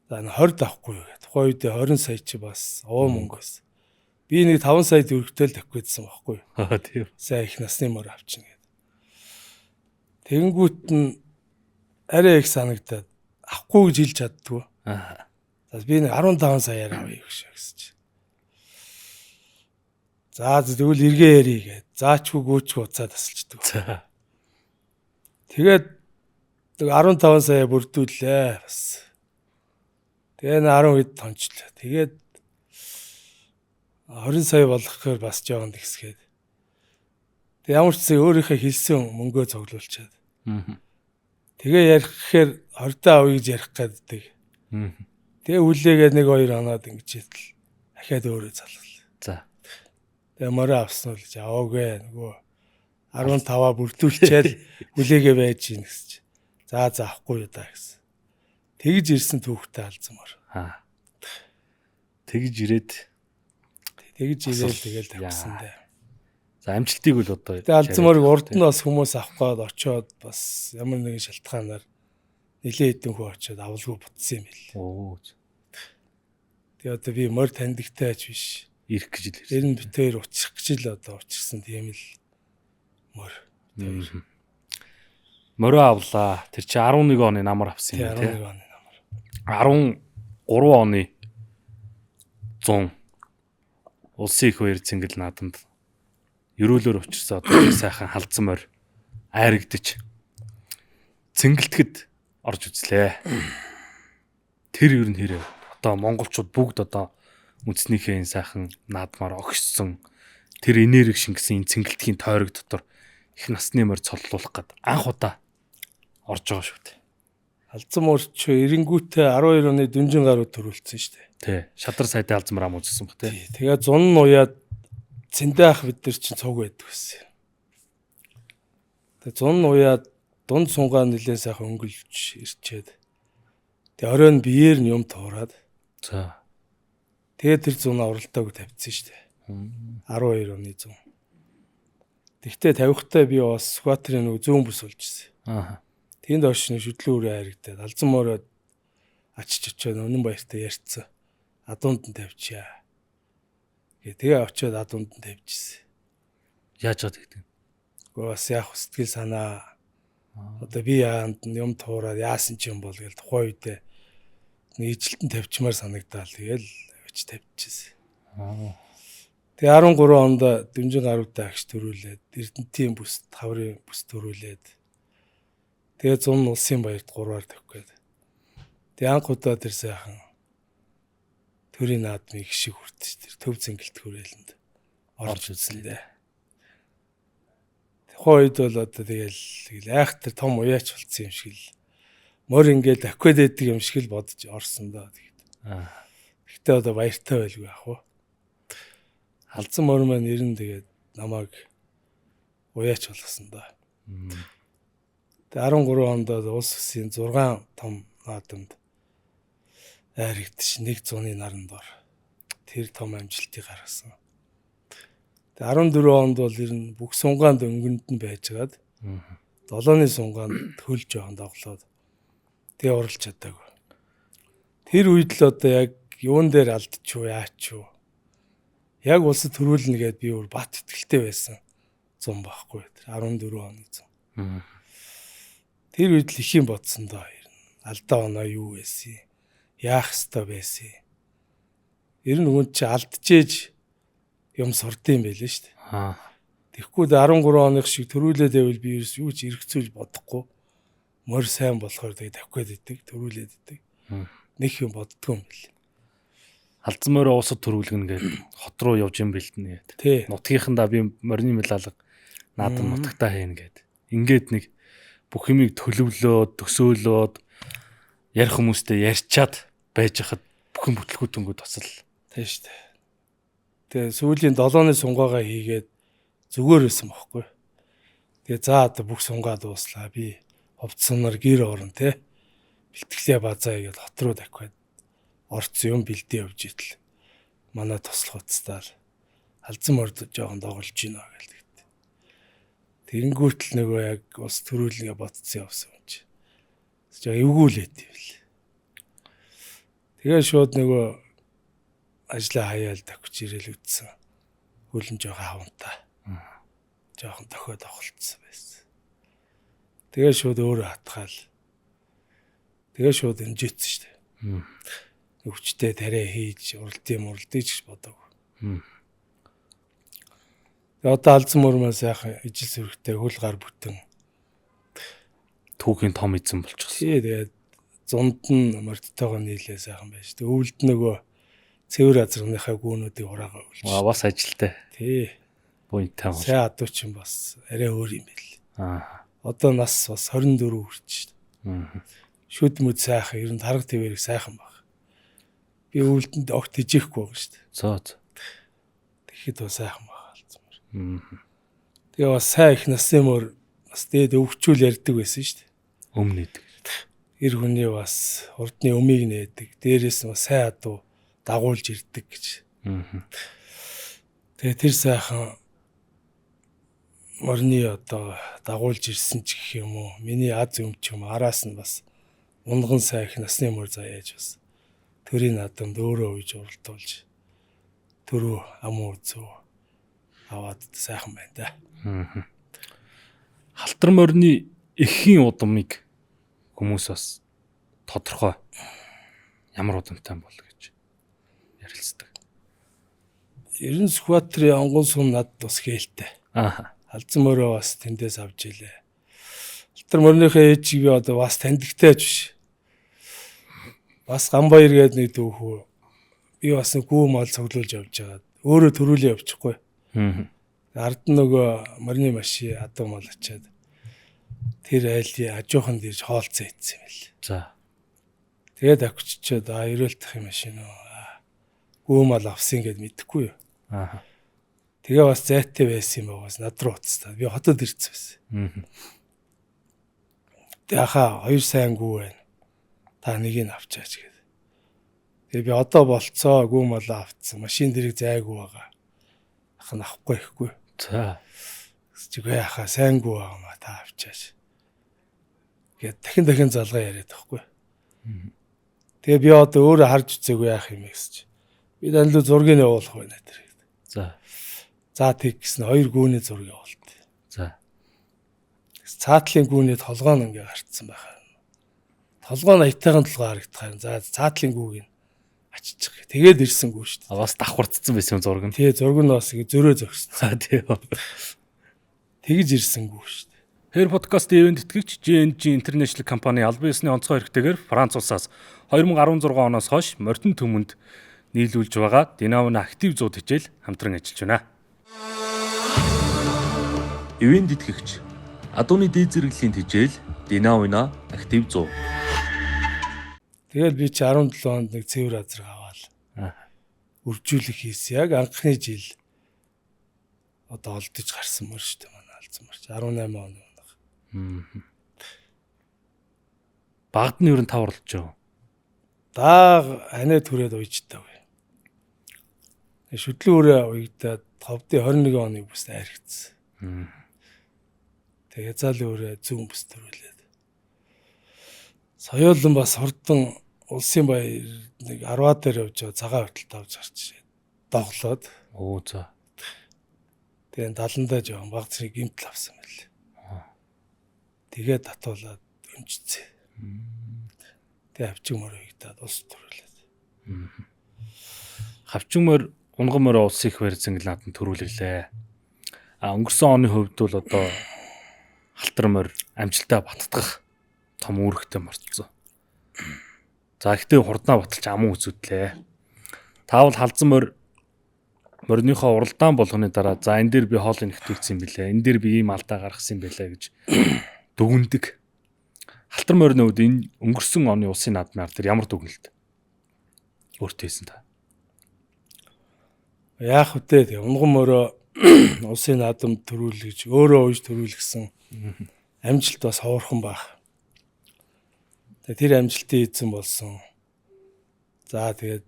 За 20 авахгүй юу гэдэг. Тухайн үед 20 сая чи бас овоо мөнгө байсан. Би нэг 5 сая төгрөгтэй л тавьчихсан байхгүй юу. Тийм. Сайн их насны мөр авчихна гэдэг. Тэнгүүт нь арай их санагдаад авахгүй гэж хэлж чаддгүй. За би нэг 15 саяар авъя гэсэн чи. За тэгвэл эргээ ярий гээд заачгүй гүйчгүй уцаа тасалчдаг. За. Тэгээд 15 сая бүрдүүллээ бас. Тэгээ 10 хэд тончлоо. Тэгээд 20 сая болох гэхээр бас жоохон тэгсгээд. Тэг ямар ч зүйл өөрийнхөө хэлсэн мөнгөө цуглуулчаад. Тэгээ ярих гэхээр 20 таа авъя гэж ярих гэдэг. Тэгээ үлээгээд 1-2 хоноод ингэж итэл дахиад өөрөө залглаа. За. Тэгээ морио авсан уу гэж аваагүй нөгөө 15-аа бүрдүүлчихэд үлээгээ байж гин гэсэн чи. За авахгүй юу даа гэсэн. Тэгж ирсэн түүхтэй алдсан мөр. Тэгж ирээд тэгэл тавьсан дээ. За амжилтыг бол одоо тэгээ алдсан мөрийг урд нь бас хүмүүс авах гээд очоод бас ямар нэгэн шалтгаанаар нэлээд хэдэн хүн очоод авалгүй бутсан юм бэл. Тэгээ одоо би морь таньдагтай ч биш. Ирэх гэж л ирсэн. Энэ битээр учих гэж л одоо учирсан тийм л морь. Морио авлаа. Тэр чи 11 оны намар авсан юм тий. 11 оны намар. 13 оны 100 улсын их баяр цэнгэл наадамд ерөөлөөр учирсан одоо сайхан халдсан морь айрагдчих. Цэнгэлтгэд орж үзлээ. Тэр ер нь хэрэг одоо монголчууд бүгд одоо үндснийхээ энэ сайхан наадмаар огшсон тэр энерги шингэсэн энэ цэнгэлтгийн тойрог дотор их насны морь цоллуулах гээд анх удаа орж байгаа шүү дээ. Алдсан морьч эренгүүтээ 12 оны дүнжин гарууд төрүүлсэн шүү дээ. Тий. Шадар сайдын алзан мрам үзсэн ба тий. Тэгээ зун нь уяад цэндээ ах бид нар чинь цуг байдаг гэсэн. Тэгээ зун уяад дунд сунгаа нэлээд сайхан өнгөлж ирчээд. Тэгээ оройн биеэр нь юм туураад. За. Тэгээ тэр зунаа уралдааг тавьчихсан шүү дээ. 12 оны зун. Тэгтээ тавихтаа би бас скватрын нэг зүүн бүс болжсэн. Аа. Тэнд оршин шүтлэн үрээ харагдаад алзан мороод очиж очиод өнөн баяртай ярьцсан. Адуунд нь тавьчаа. Тэгээ очиод адуунд нь тавьчихсан. Яаж чад гэдэг. Гэхдээ бас яг сэтгэл санаа одоо би яанд юм туураад яасан ч юм бол гэж тухайн үедээ нэг ижилтэн тавьчмаар санагдаал. Тэгэл авч тавьчихсан. Тэгээ 13 онд Дэмжин гаруудаа агш төрүүлээд Эрдэнэтийн бүс хаврын бүс төрүүлээд тэгээ 100 улсын баярт 3-аар тавих гээд. Тэгээ анх удаа тэр сайхан төрийн наадмыг шиг хүртэж тэр төв зингэлт хүрээлэнд орж үзлээ. Тухайн үед бол одоо тэгэл айхтар том уяач болсон юм шиг л мөр ингээд аквед эдэг юм шиг л бодож орсон доо тэгээд. Гэхдээ одоо баяртай байлгүй ах уу. Халдсан мөр маань нэрэн тэгээд намайг уяач болгосон доо. Тэгээд 13 онд улс үсийн 6 том наадамд айрагдчих 100-ны наранд ор тэр том амжилтыг гаргасан. Тэгээд 14 онд бол ер нь бүх сунгаанд өнгөнд нь байжгаад 7-ны сунгаанд хөл жоохон доглоод тэгээ уралж чадаагүй. Тэр үед л одоо яг юун дээр алдчихв яач юу. Яг улсад төрүүлнэ гэдээ би өөр бат итгэлтэй байсан зам байхгүй. 14 оны зам. Тэр үед л их юм бодсон доо. Алдаа оноо юу байсан. Яах ёстой байсан. Ер нь өгөн чи алдчихээж юм сурдсан юм байлээ шүү дээ. Тэгэхгүй 13 оных шиг төрүүлээд байвал би ерөөс юу ч эргэцүүлж бодохгүй. Мөр сайн болохоор тэгээ тавих гээд идэг, төрүүлээд идэг. Нэг юм боддгоо юм бэл. Алдсан мороо уусад төрүүлгэн гээд хот руу явж юм бэлтэнэ гээд. Нутгийнхандаа би морины мэлалга наадам нутагтаа хийнэ гээд. Ингээд нэг бүх юмыг төлөвлөөд, төсөөлөөд ярих хүмүүстэй ярьчаад байж хахад бүхэн бүтлгүүтэнгүүд бас л тийм шүү дээ. Тэгээ сүүлийн 7-ны сунгаагаа хийгээд зүгээр байсан бохоггүй. Тэгээ за одоо бүх сунгаа дууслаа. Би ховцсоноор гэр орон те. Бэлтгэлээ базаа игээд хот руу давхиад орцсон юм бэлдээ явж итэл. Манай туслах уцтаал алдсан морд жоохон доголж гинэ гэлээ. Тэнгүүтэл нөгөө яг ус төрүүлгээ бодцсон явсан юм чи. Жаа эвгүүлээд ивэл. Тэгээ шууд нөгөө ажлаа хаяал тавьж ирэл үтсэн. Хөлн жоохон хавантаа. Жоохон дохиод авахулцсан байсан. Тэгээ шууд өөрөө хатгаал. Тэгээ шууд инжээсэн шүү дээ. Өвчтэй тариа хийж уралдыг гэж бодог. Тэгээ одоо алдсан мөрмөө сайхан ижил сүрхтэй хөл гар бүтэн. Түүхийн том эзэн болчихсон. Тий, тэгээд зунд нь мордтойгоо нийлээ сайхан байж. Тэг өвөлд нөгөө цэвэр азаргийнхаа гүүнүүдийг ураагаа үлж. Бас ажилтай. Тий. Буйнтай бол. Сайн адууч юм бас арай өөр юм байл. Одоо нас бас 24 хүрч шүү. Шүд мүд сайхан ер нь тарга твэрийг сайхан баг. Би өвөлдөнд огт ижихгүй байгаа шүү. Зөө. Тэгэхэд бас сайхан баг алдсан. Тэгээ бас сайн их насны мөр бас дээд өвчүүл ярьдаг байсан шүү. Өмнөд. Эр хүний бас урдны өмийг нээдэг. Дээрээс нь сайн адуу дагуулж ирдэг гэж. Тэгээ тэр сайхан морны одоо дагуулж ирсэн ч гэх юм уу. Миний аз өмч юм араас нь бас унган сайн их насны мөр заяаж бас төрийн наадамд өөрөө үйж уралдуулж төрөө амуу зөө аваад сайхан байна да. Халтар морины эхийн удамыг хүмүүс бас тодорхой ямар удамтай бол гэж ярилцдаг. Ерэн скватрын онгон сум над бас хээлтэй. Алдсан мөрөө бас тэндээс авч илээ. Халтар морныхаа ээжийг би одоо бас таньдагтай биш. Бас Ганбаяр гээд нэг дүүхүү. Би бас нэг гүү мал цуглуулж явж байгаа. Өөрөө төрүүлээ явчихгүй. Ард нь нөгөө морины машин адуу мал ачаад тэр айлын ажуухан дэрж хоолцоо ийдсэн юм л. За. Тэгээд авчичаад ерөөлтөх юм машин уу. Гүү мал авсан гэд мэдэхгүй юу. Тэгээ бас зайтай байсан юм байгаас над руу уцтаа. Би хотод ирсэн байсан. яхаа хоёр сайн гүү байна. Та нэгийг авчаач гэдэг. Тэгээ би одоо болцоо гүү мал авцсан. Машин дэрэг зайгүй байгаа. Ах нь авахгүй ихгүй. За. Чигээ яхаа сайн гүү байгаа ма та авчаач. Тэгээд дахин залгаа яриад байхгүй. Тэгээ би одоо өөрөө харж үзээгүй яах юм гэсч. Би данлуу зургийг явуулах байна тэр. За. За тэг гэсэн хоёр гүүний зургийг явуулт. За. Цаатлын гүүний толгой нь ингээ гарцсан байхаа. Толгой нь аятайхан толгой харагдах юм. За цаатлын гүүг нь аччих. Тэгээд ирсэн гүү шүү дээ. Бас давхарцсан байсан зураг нь. Тэгээ зураг нь бас зөрөө зогссон. За тий. Тэгж ирсэн гүү шүү дээ. Хэр подкаст ивент тэтгэгч JNG International компани албан ёсны онцгой хэрэгтэйгээр Франц улсаас 2016 оноос хойш Морьтон төмөнд нийлүүлж байгаа Динавина актив 100 хичээл хамтран ажиллаж байна. Ивент тэтгэгч Адууны дээд зэрэглэлийн хичээл Динавина актив 100. Тэгэл би чи 17 онд нэг цэвэр азар аваад үржүүлэх хийсэн. Яг анхны жил одоо олдож гарсан мөр шүү дээ манай алдсан мөр. 18 он. Багад нь ер нь таварлаж байгаа. Дааг анаа түрээд уйжтай вэ. Шүтлэн өрөө уйгдаад 5-21 оны бүс айргцсан. Тэгээ хязаалын өрөө зүүн бүс төрүүлээд. Соёолон бас хурдан улсын баяр нэг 10-аа дээр явж байгаа цагаан хурдтай авч гарч доглоод. Оо за. Тэгээ 70-ндаа жоохон баг зэрэг гимтэл авсан байл. Тэгээ татуулаад өмчцээ. Тэгээ хавчин мөр уйгдаад ус төрүүлээд. Хавчин мөр унган мөрөө улс их барьсан гэл наадад төрүүлэлээ. Өнгөрсөн оны хувьд бол одоо халтар мөр амжилтаа баттгах том үүрэгтэй морцсон. За ихтэй хурднаа баталж аман үзүүдлээ. Таавал халзан морьныхоо уралдаан болгоны дараа за энэ дээр би хоолыг нэвтүүлсэн билээ. Энэ дээр би ийм алдаа гаргасан билээ гэж дүгндэг. Халтар морьны үед энэ өнгөрсөн оны улсын наадмаар тэр ямар дүгнэлт өөртөө хийсэн та? Яах вэ? Тэгээ унган мороо улсын наадам төрүүлж өөрөө уйж төрүүлгсэн амжилт бас хоорхон баг. Тэгээ тэр амжилтыг эзэн болсон. За тэгээд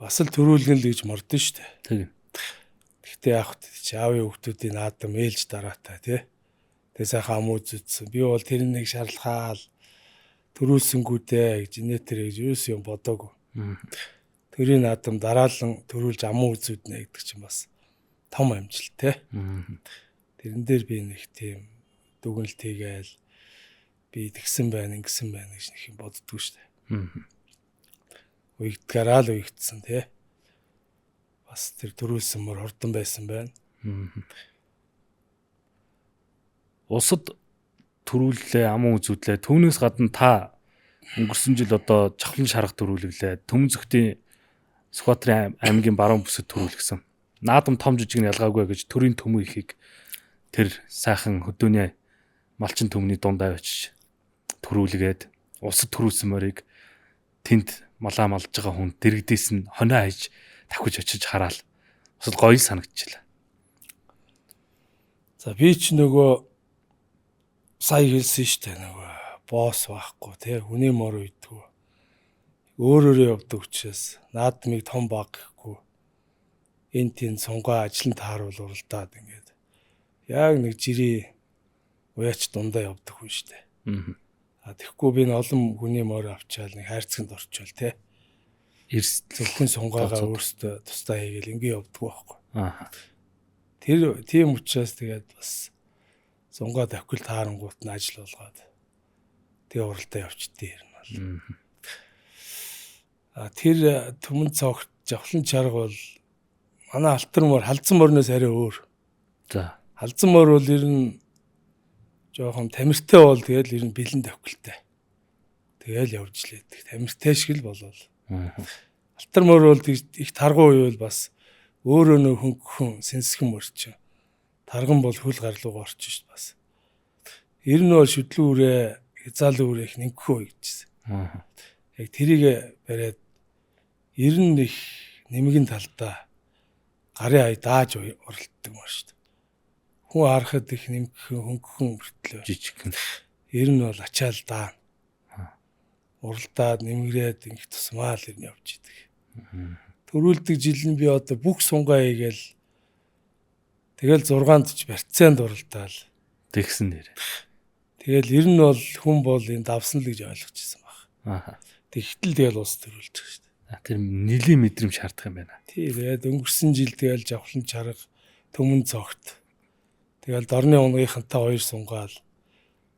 бас л төрүүлгэн л гэж мордсон шүү дээ. Тийм. Гэхдээ яах вэ? Чи аавын хүүхдүүдийн наадам ээлж дараатай тий. Тэгээ сайхан ам үзсэн. Би бол тэрнийг шаарлахаал төрүүлсэнгүүдээ гэж инээтерэ гэж юус юм бодоагүй. Тэрийн наадам дараалан төрүүлж аман үзүүднэ гэдэг чинь бас том амжилт тий. Тэрэн дээр би нэг тийм дүгнэлт хийгээл би тэгсэн байна, ингэсэн байна гэж нэг юм боддгоо шүү дээ. Уйгдгараа л уйгдсан тий. Бас тэр төрүүлсэн мөр хурдан байсан байна. Улсад төрүүллээ, аман үзүүдлээ. Түүнээс гадна та өнгөрсөн жил одоо Чавлан шарга төрүүлглээ. Төмөн зөвхөн Сүхбаатарын аймгийн баруун бүсэд төрүүлгсэн. Наадам том жижиг нь ялгаагүй гэж төрийн төмөө ихийг тэр сайхан хөдөөний малчин төмний дундаа очиж төрүүлгээд улсад төрүүлсэн морийг тэнд малаа малж байгаа хүн дэрэгдээс нь хоноо хайж давхиж очиж хараал. Бас гоё санагдчихлаа. За би ч нөгөө сая хэлсэн шүү дээ нөгөө босс байхгүй тий хүний мор үйдгүү. Өөрөөрөө явдаг учраас наадмыг том баг гэхгүй. Энд тийм сунгаа ажлын тааруул уралдаад ингээд яг нэг жирийн уяач дундаа явдаг хүн шүү дээ. Тэгэхгүй би н олон хүний мор авчаал нэг хайрцагт орчвол тий. Эрс зөвхөн сунгаагаа өөртөө тусдаа хийгээл ингээд явдаг байхгүй. Тэр тийм учраас тэгээд бас сунгаа давхил таарангуут нь ажил болгоод тэгээ уралдаа явчихдээ юм бол. Тэр төмөн цогт Жавхлан чарга бол манай алтар мөр халзан морноос арай өөр. За. Халзан мор бол ер нь жоохон тамиртай бол тэгэл ер нь бэлэн давхилтай. Тэгэл явж лээдэг. Тамиртай шиг л болол. Алтар мор бол их таргуу үйл бас өөрөө нөө хөнгөн сэнсгэн морч. Тарган бол хөл гарлуугаа орчих шүү бас. Ер нь бол шүтлэн үрээ хязаалын үрээ их нэнгэх үе гэжсэн. Яг тэрийг бариад ер нь их нэмгэн талдаа гарын ай дааж оролддог мөр шүү дээ. Хүн харахад их нэмгэн хөнгөн мөртлөө жижиг. Ер нь бол ачаал даа. Уралдаад нэмгрээд ингэ тусмаа л ер нь явж идэг. Төрүүлдэг жил нь би одоо бүх сунгаа хийгээл тэгэл 6-нд ч барьцаанд уралдаал. Тэгсэн нэр. Тэгэл ер нь бол хүн бол энэ давсан л гэж ойлгочихсон баг. Аа. Тэгтэл тэгэл ус төрүүлдэг шүү дээ. Тэр нэлийн мэдрэмж шаардах юм байна. Тий, тэгээд өнгөрсөн жил тэгэл жавхлан чарга төмөн цогт. Тэгэл дорны унгийнхантай 2 сунгаал.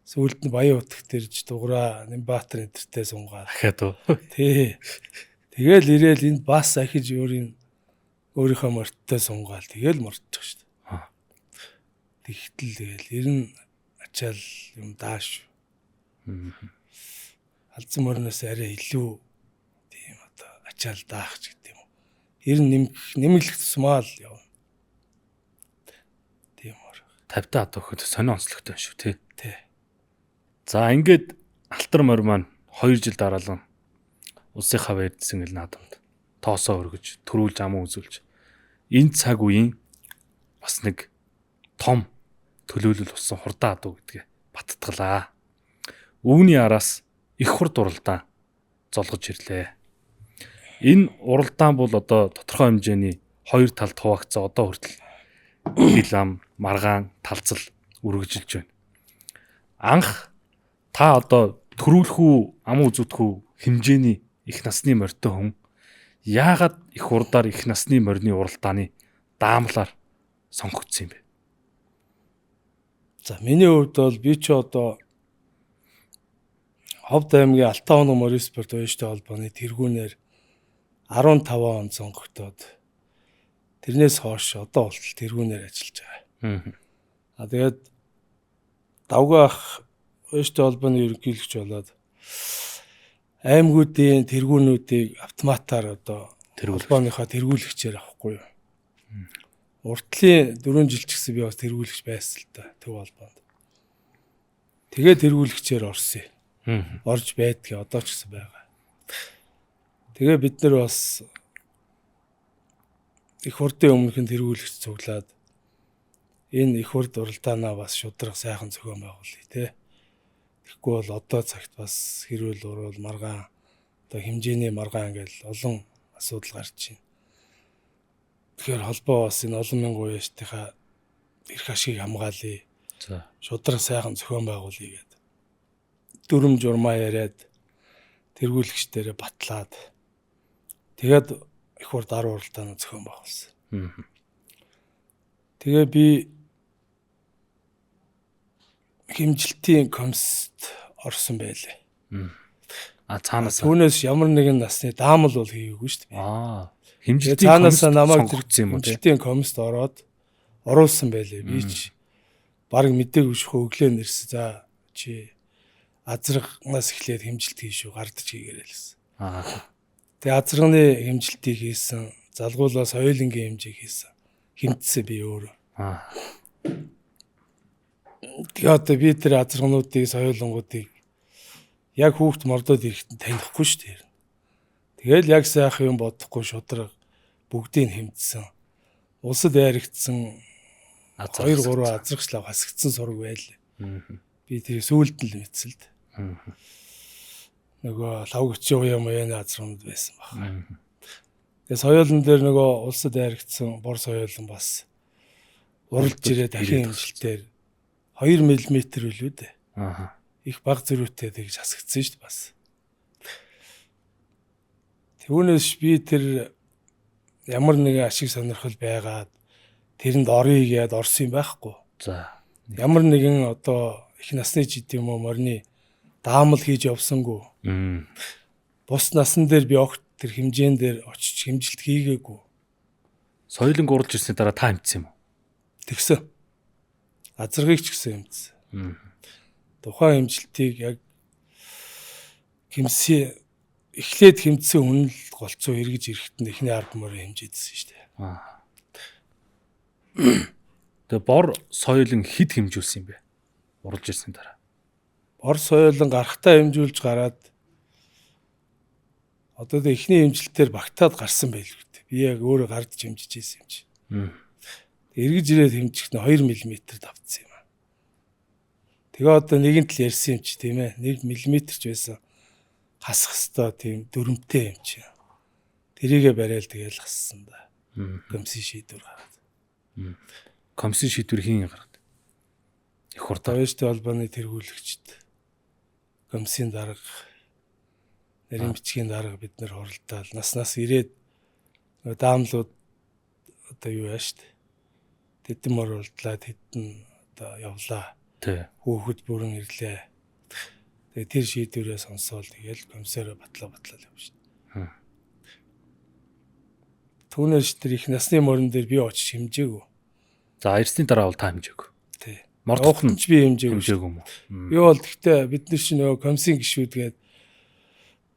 Сүүлд нь Баян утагт ирж дуграа Нямбаатар энтертэй сунгаал. Дахиад уу. Тий. Тэгэл ирээл энд бас ахиж өөрийнхөө морттой сунгаал. Тэгэл мортчих шүү дээ. Тэгтэл тэгэл ер нь ачаал юм дааш. Алдсан морноос арай илүү тийм одоо ачаал даах ч гэдэг юм уу. Ер нь нэмэлт тусмаа л явна. Тийм уу. 50-таа одоо хөөд сонио онцлогтой шүү тий. Тий. За ингээд алтар морь маань 2 жил дараалан улсынхаа байрдсан гэл наадамд тоосоо өргөж, төрүүлж аман үзүүлж. Энэ цаг үеийн бас нэг том төлөөлөл болсон хурдан адуу гэдгээ баттгалаа. Үүний араас их хурд уралдаан золгож ирлээ. Энэ уралдаан бол одоо тодорхой хэмжээний 2 талд хуваагдсан одоо хүртэл хил ам, маргаан, талцал үргэлжилж байна. Анх та одоо төрүүлэх үү, ам үзүүлэх үү хэмжээний их насны морьтой хүн яагаад их хурдаар их насны морины уралдааны даамлаар сонгогдсон юм бэ? За миний хувьд бол би ч одоо Ховд аймгийн Алтан хоног морин спорт уяжтай холбооны тэргүүнээр 15 он сонгогдоод тэрнээс хойш одоо болтол тэргүүнээр ажиллаж байгаа. Тэгээд давгүй ах уяжтай холбооны ерөнхийлөгч болоод аймагуудын тэргүүнүүдийг автоматар одоо холбооныхоо тэргүүлэгчээр авахгүй юу. Уртлын 4 жил ч гэсэн би бас тэргүүлэгч байсан л та төв холбоонд. Тэгээ тэргүүлэгчээр орсон. Орж байдгийг одоо ч гэсэн байгаа. Тэгээ бид нар бас их хурдын өмнөхөн тэргүүлэгч цуглаад энэ их хурд уралдаанаа бас шудрах сайхан зохион байгуулъя те. Тэгэхгүй бол одоо цагт бас хэрүүл уруул маргаан одоо хэмжээний маргаан гэж олон асуудал гарч байна. Тэгэхээр холбоо бас энэ олон мянган уяжтынхаа эрх ашгийг хамгаалъя. За Шудрах сайхан зохион байгуулъя гэдэг. Дүрм журмаа яриад тэргүүлэгчдэрээ батлаад тэгээд их хурд 10 уралдааны зохион байгуулсан. Тэгээ би хэмжилтийн комиссд орсон байлээ. Цаанаас түүнээс ямар нэгэн насны даамал бол хийгээгүй шүү дээ. Хэмжилтийн цаанаас намайг сонгогдсон юм уу те? хэмжилтийн комиссд ороод оруулсан байлээ. Би ч баг мэдээгүй шүү өглөө нэрсэн. За чи азрагнаас эхлээд хэмжилт хийшүү гардаж хийгээрэй л гэсэн. Тэгээ азрагны хэмжилтийг хийсэн, залгуулаас соёлынгийн хэмжээг хийсэн. Хэмтсэн би өөрөө. Тэгээ одоо би тэр азрагнуудыг, соёлонгуудыг яг хүүхд мордод ирэхэд танихгүй шүү дээ. Тэгэл яг сайхан юм бодохгүй шудраг бүгдийг хэмтсэн. Улсад айрагдсан 2-3 азрагчлаа хасагдсан сураг байлаа. Би тэр сүүлд нь л мэдсэлд. Нөгөө лавгчийн уяа маяны азрагнууд байсан баг. Тэгээ соёлон дээр нөгөө улсад айрагдсан бор соёлон бас уралж ирээ дахин хэмжилтээр 2 мм үлээ дээ. Их баг зөрүүтэй тэгж хасагдсан шүү дээ бас. Түүнээс би тэр ямар нэгэн ашиг сонирхол байгаад тэрэнд орё гээд орсон юм байхгүй. За ямар нэгэн одоо их насны жид юм уу морины даамал хийж явсангүй. Бус насан дээр би огт тэр хэмжээн дээр очиж хэмжилт хийгээгүй. Соёлын гурж ирсний дараа та хэмтсэн юм уу? Тэгсэн. Азрагыг ч гэсэн хэмтсэн. Тухайн хэмжилтийг яг хэмсэн эхлээд хэмтсэн хүн л голцоо эргэж ирэхэд нь эхний 10 морин хэмжээдсэн шүү дээ. Тэгээ бор соёлын хэд хэмжүүлсэн юм бэ? Уралж ирсний дараа. Бор соёлон гарахтаа хэмжүүлж гараад одоо тэ эхний хэмжилтээр багтаад гарсан байлгүй дээ. Би яг өөрөө гардж хэмжиж ийсэн юм чи. Эргэж ирээд хэмжихэд нь 2 мм давтсан юм аа. Тэгээ одоо нэгэн тал ярьсан юм чи тийм ээ. 1 мм ч байсан хасах хэвээр тийм дүрмтэй юм чи. Тэрийгэ барайл тэгээл хассан да. Комиссийн шийдвэр гаргаад. Комиссийн шийдвэр хийн гаргад. Их хурдан. Тавьяастай холбооны тэргүүлэгчд комиссийн дарга нарийн бичгийн дарга бид нар хуралдаал нас ирээд даамлууд одоо юу яа штэ. Тэдэн мөр уралдлаа тэдэн одоо явлаа. Тий. Хүүхэд бүрэн ирлээ. Тэгээ тэр шийдвэрээ сонсоол тэгээл комиссараа батлаа явна штэ. Түүнээс тэр их насны морин дээр би очиж хэмжээгүй. За ирсний дараа бол та хэмжээг. Тий. Мордох нь Явахт ч би хэмжээгүй юм уу? Би бол гэхдээ бид нар чинь нөгөө комиссийн гишүүдгээд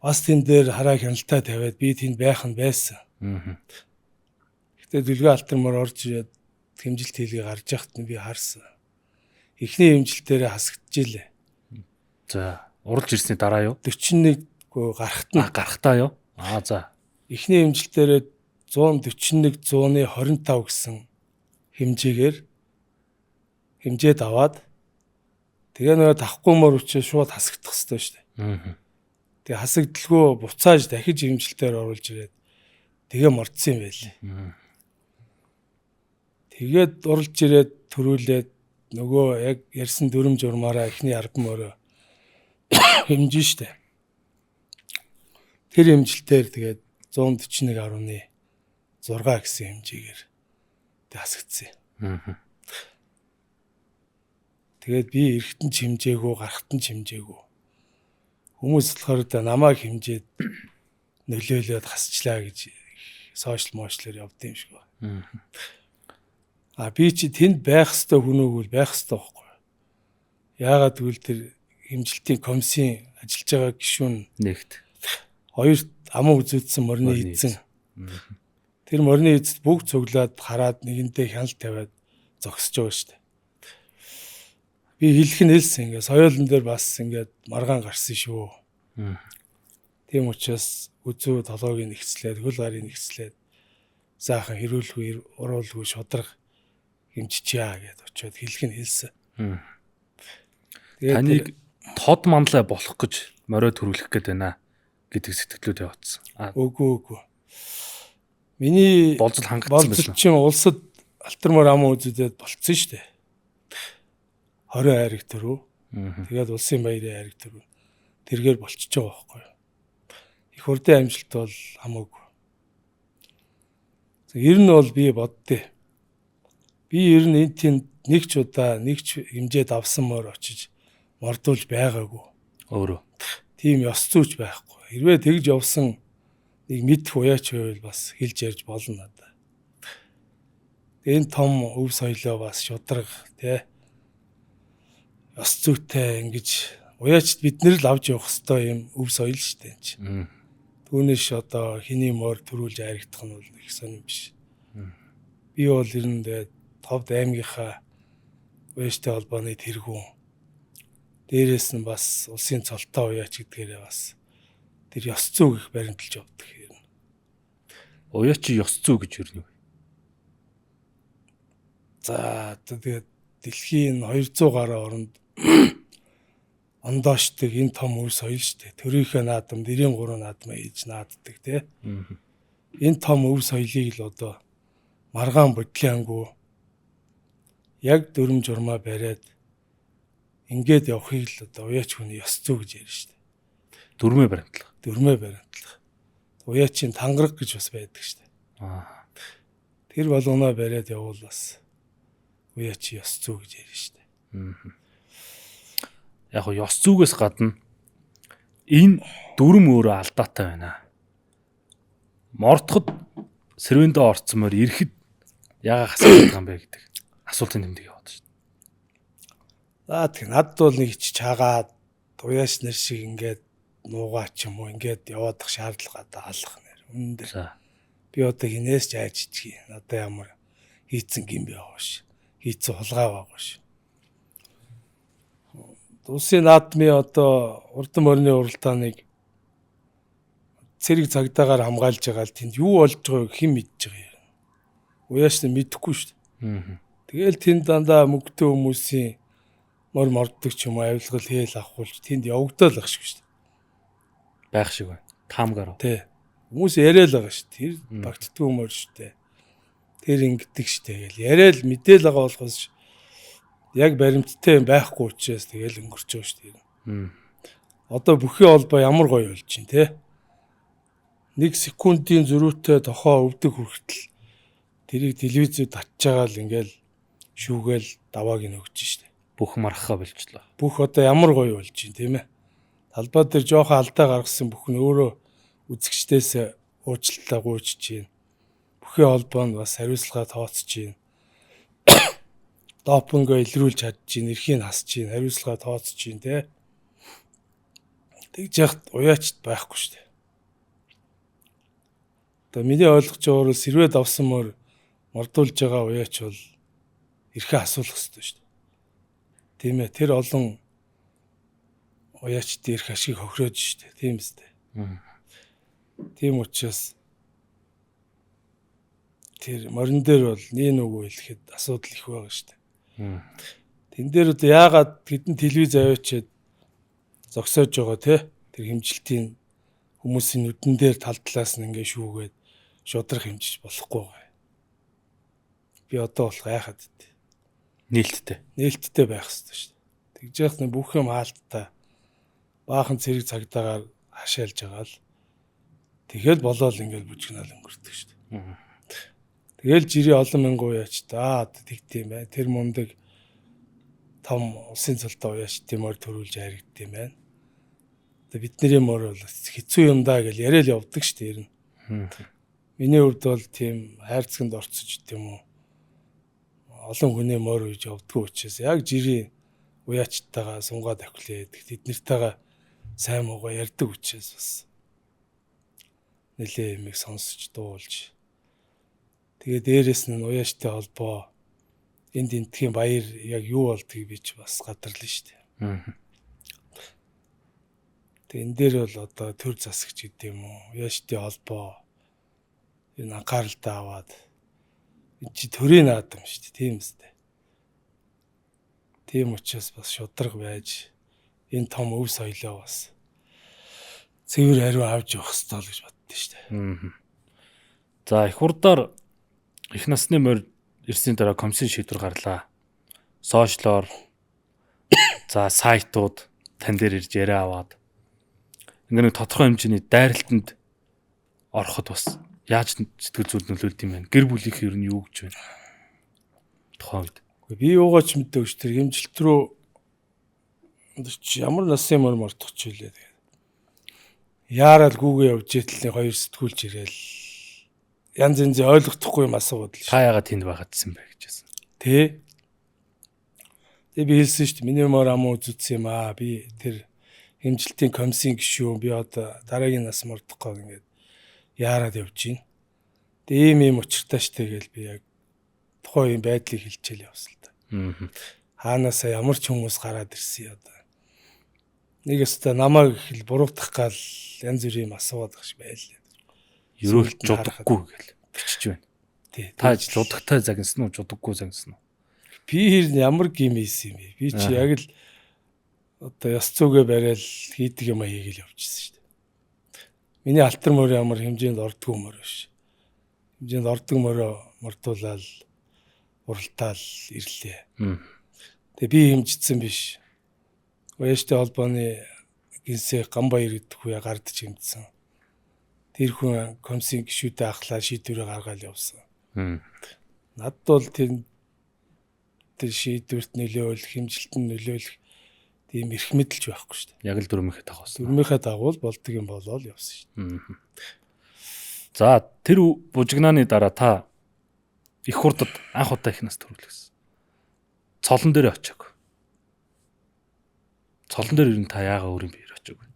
бас тэн дээр хараа хяналтаа тавиад би тэнд байх нь байсан. Гэхдээ Дүлгээ Алтармаар орж ирээд хэмжилт хийлгээ гарч яхад нь би харсан. Эхний хэмжилтээрээ хасагдчихжээ. За уралж ирсний дараа юу? 41 гарахтаа юу? За. Эхний хэмжилтээрээ 141 100-ны 25 гэсэн хэмжээгээр хэмжээд аваад тэгээ нөгөө тахгүй мөр учраас шууд хасагдах хэрэгтэй шүү дээ. Тэгээ хасагдalгүй буцааж дахиж хэмжилтээр оруулж ирээд тэгээ мордсон юм байл. Тэгээд уралж ирээд төрүүлээд нөгөө яг ярьсан дүрм журмаараа эхний 10 мөрөө хэмжин штэ. Тэр хэмжилтээр тэгээд 141.6 гэсэн хэмжээгээр хасагдсан. Тэгээд би эрэхтэн хэмжээгүү, гарахтан хэмжээгүү. Хүмүүс болохоор да намайг хэмжээд нөлөөлөд хасчлаа гэж сошиал мошлоор явд юм шиг байна. Би чи тэнд байх хэвээр хүн өгвөл байх хэвээр байхгүй. Яагаад гэвэл тэр хэмжилтийн комиссийн ажиллаж байгаа гишүүн нэгт 2 аман үзүүлсэн морины эзэн. Тэр морины эзэд бүгд цуглаад хараад нэгэндээ хяналт тавиад зогсож байгаа шүү дээ. Би хэлэх нь хэлсэн ингээд соёолн дээр бас ингээд маргаан гарсан шүү. Тийм учраас үзүү толгойг нэгцлээд хөл гарыг нэгцлээд заахан хэрүүлгүй уруулгүй шудраг хэмжичээ гэдээ очиод хэлэх нь хэлсэн. Таныг тод манлай болох гэж морио төрүүлэх гээд байна гэдэг сэтгэлүүд явагдсан. Үгүй. Миний болзол хангацсан байсан. Болзол чинь улсад Алтармаар аман үзүүлээд болцсон шүү дээ. 20 хайрыг төрөө. Тэгээд улсын баярын хайрыг төрөө. Тэргээр болчихж байгаа байхгүй юу? Их хурдан амжилт бол хамаагүй. Ер нь бол би боддөө. Би ер нь энэ тэнд нэг ч удаа нэг ч хэмжээд авсан мөр очиж мордуулж байгаагүй. Өөрөө. Тийм ёс зүйч байхгүй. Хэрвээ тэгж явсан нэг мэдх уяач байвал бас хэлж ярьж болно надад. Энэ том өв соёлоо бас шудраг тий ёс зүйтэй ингэж уяачд бид нэр л авч явах хэвээр юм өв соёл шүү дээ чи. Түүнээс одоо хэний мөр төрүүлж айрагдах нь бол их сонирм биш. Би бол ер нь товд аймгийнхаа уяачтай холбооны тэргүүн. Дээрээс нь бас улсын цолтой уяач гэдгээрээ бас тэр ёс зүй гэх баримталж явдаг юм. Уяачи ёс зүй гэж юу вэ? За тэгээд дэлхийн 200 гаруй оронд ондоошдаг энэ том өв соёл шүү дээ. Төрийнхөө наадам, 93 наадмаа ээж нааддаг тий. Энэ том өв соёлыг л одоо маргаан бодлоонгүй яг дүрм журмаа бариад ингээд явахыг л одоо уяач хүний ёс зүй гэж ярьж шүү дээ. Дүрмээ баримтлах. Дүрмээ баримтлах. Уяачийн тангараг гэж бас байдаг шүү дээ. Тэр болгоноо бариад явуул бас уяачийн ёс зүй гэж ярьж шүү дээ. Яг нь ёс зүйгээс гадна энэ дүрм өөрөө алдаатай байна. Мордоход сэрвэндээ орцсон мөр ирэхэд яагаад хасагдах юм бэ гэдэг асуултын тэмдэг яваад шүү дээ. За тэг надд бол нэг ч чаагаад уяач нар шиг ингээд нуугаа ч юм уу ингээд яваадах шаардлага одоо алах нэр. Үнэн дээр. Би одоо хинээс ч айж ичгий. Одоо ямар хийцэн гин бэ ааш. Хийцэн хулгай байгааш. Улсын наадмын одоо урдан морины уралдааныг цэрэг цагдаагаар хамгаалж байгаа л тэнд юу болж байгааг хэн мэдж байгаа юм. Уяач нь мэдэхгүй шүү дээ. Тэгэл тэнд дандаа мөнгөтэй хүмүүсийн мөр морддог ч юм уу авилгал хээл авахулж тэнд явагдал ах шиг шүү дээ. Байх шиг байна. Таамгаар. Тий. Хүмүүс яриад байгаа шүү. Тэр багтдгүй мөр шүү дээ. Тэр ингэдэг шүү дээ гэл яриад мэдээл байгаа болохоос яг баримттай юм байхгүй учраас тэгэл өнгөрч байгаа шүү дээ. Одоо бүхий холбоо ямар гоё болж чинь те. 1 секундын зөрүүтэй тохоо өвдөг хүртэл тэрийг телевизэд татж байгаа л ингээл шүүгээл давааг нь өгч штэ. Бүх мархаа болчихлоо. Бүх одоо ямар гоё болж чинь тийм ээ. Талбай дээр жоохон алдаа гаргасан бүх нь өөрөө үзэгчдээс уучлалаа гуйж чинь. Бүхий холбоонд бас хариуцлага тооцож чинь. Допинго илрүүлж чадж чинь, эрхийг хасж чинь, хариуцлага тооцож чинь те. Тэгж яхад уяачд байхгүй штэ. Одоо миний ойлгож байгаагаар сэрвээд авсан мөр мордуулж байгаа уяач бол эрхээ асуулах хэрэгтэй шүү дээ. Тийм ээ, тэр олон уяачдын эрх ашиг хохироод шүү дээ. Тийм үстэй. Тийм учраас тэр морин дээр бол нин үгүй хэлэхэд асуудал их байгаа шүү дээ. Тэн дээр одоо яагаад хэдэн телевиз аваачаад зогсоож байгаа те тэр хэмжилтийн хүмүүсийн нүдэн дээр тал талаас нь ингээ шүүгээд шудрах хэмжиж болохгүй байгаа. Би одоо болох яахад дээ. Нээлттэй байх хэрэгтэй шүү дээ. Тэгж яах нь бүх юм хаалттай баахан цэрэг цагдаагаар хашаалж байгаа л тэгэл болоод ингээл бүжгнал өнгөрдөг шүү дээ. Тэгэл жирийн олон мянган уяач та тэгдэм бай. Тэр мундаг том улсын цолтой уяачдын мөр төрүүлж харигддэм юм байна. Одоо бидний мөр бол хэцүү юм даа гэж яриад явдаг шүү дээ. Миний хувьд бол тийм хайрцагт орцож идэм юм уу. Олон хүний мөр үйж явдггүй учраас яг жирийн уяачтайгаа сунгаад авхлаад тэднэртэйгээ сайн муугаа ярьдаг учраас бас нэлээ юмыг сонсож дуулж тэгээ дээрэс нь уяачтай холбоо энд энтхийн баяр яг юу болдгийг би ч бас гадарлаа шүү дээ. Тэгээ энэ дээр бол одоо төр засагч гэдэг юм уу уяачтай холбоо энэ анхааралтай аваад энэ чи төрийн наадам шүү дээ тийм үстэй. Тийм учраас бас шудраг байж энэ том өв соёлоо бас цэвэр хариу авч явах хэрэгтэй л гэж боддоо шүү дээ. За их хурдаар их насны морь ирсний дараа комиссын шийдвэр гарлаа. Сошиалор за сайтууд тань дээр ирж яриа аваад нэг тодорхой хэмжээний дайралтанд ороход бас яаж сэтгэл зүйд нөлөөлд юм бэ? Гэр бүлийнх ер нь юу гэж байна? Тухайд. Би юугаач мэдээгүй ш тэр хэмжилт рүү ямар насны мөр мортох ч үлээ. Яарал гүүгээ явж итэл хоёр сэтгүүлч ирээл янз янз ойлгохдохгүй юм асуудал ш. Та яагаад тэнд байгаадсэн бэ гэжсэн. Тэ. Тэгээ би хэлсэн шүү дээ. Миний мөр ам үзүүлсэн юм аа. Би тэр хэмжилтийн комиссийн гишүүн би одоо дараагийн нас мордохгүй ингээд яарад явж гин. Тэгээ ийм учиртай штэ гээл би яг тухайн юм байдлыг хэлчихэл явсан л та. Хаанаасаа ямар ч хүмүүс гараад ирсэн одоо. Нэг өстө намайг хэл буруутгах гал янз бүрийн асууад багш байлаа. Ерөөлт жудаггүй гэл бичиж байна. Тий. Та жудагтай загнасан уу, жудаггүй загнасан уу? Би ямар гим ийсэн юм бэ? Би чи яг л одоо ёс зүгээ барайл хийдэг юм хийгээл явчихсан шүү дээ. Миний алтар мөрөө ямар хэмжээнд ордгоо мөр биш. Хэмжээнд ордог мөрөө мордуулаад уралдаал ирлээ. Тэгээ би хэмжигдсэн биш. Уяачтай холбооны гинсээ Ганбаяр гэдэг хүя гардж хэмжсэн. Тэр хүн комиссийн гишүүдэд ахлаа шийдвэрээ гаргаад явсан. Надад бол тэр шийдвэрт нөлөөлөх, хэмжилтэн нөлөөлөх тийм эрх мэдэлж байхгүй шүү дээ. Яг л дөрмийнхээ дагуулсан. Дөрмийнхээ дагуул болдог юм болоо л явсан шүү дээ. За тэр бужигнааны дараа та их хурдад анх удаа их нас төрүүлсэн. Цолон дээр очиог. Цолон дээр ер нь та яагаад өөр юм биер очиог вэ?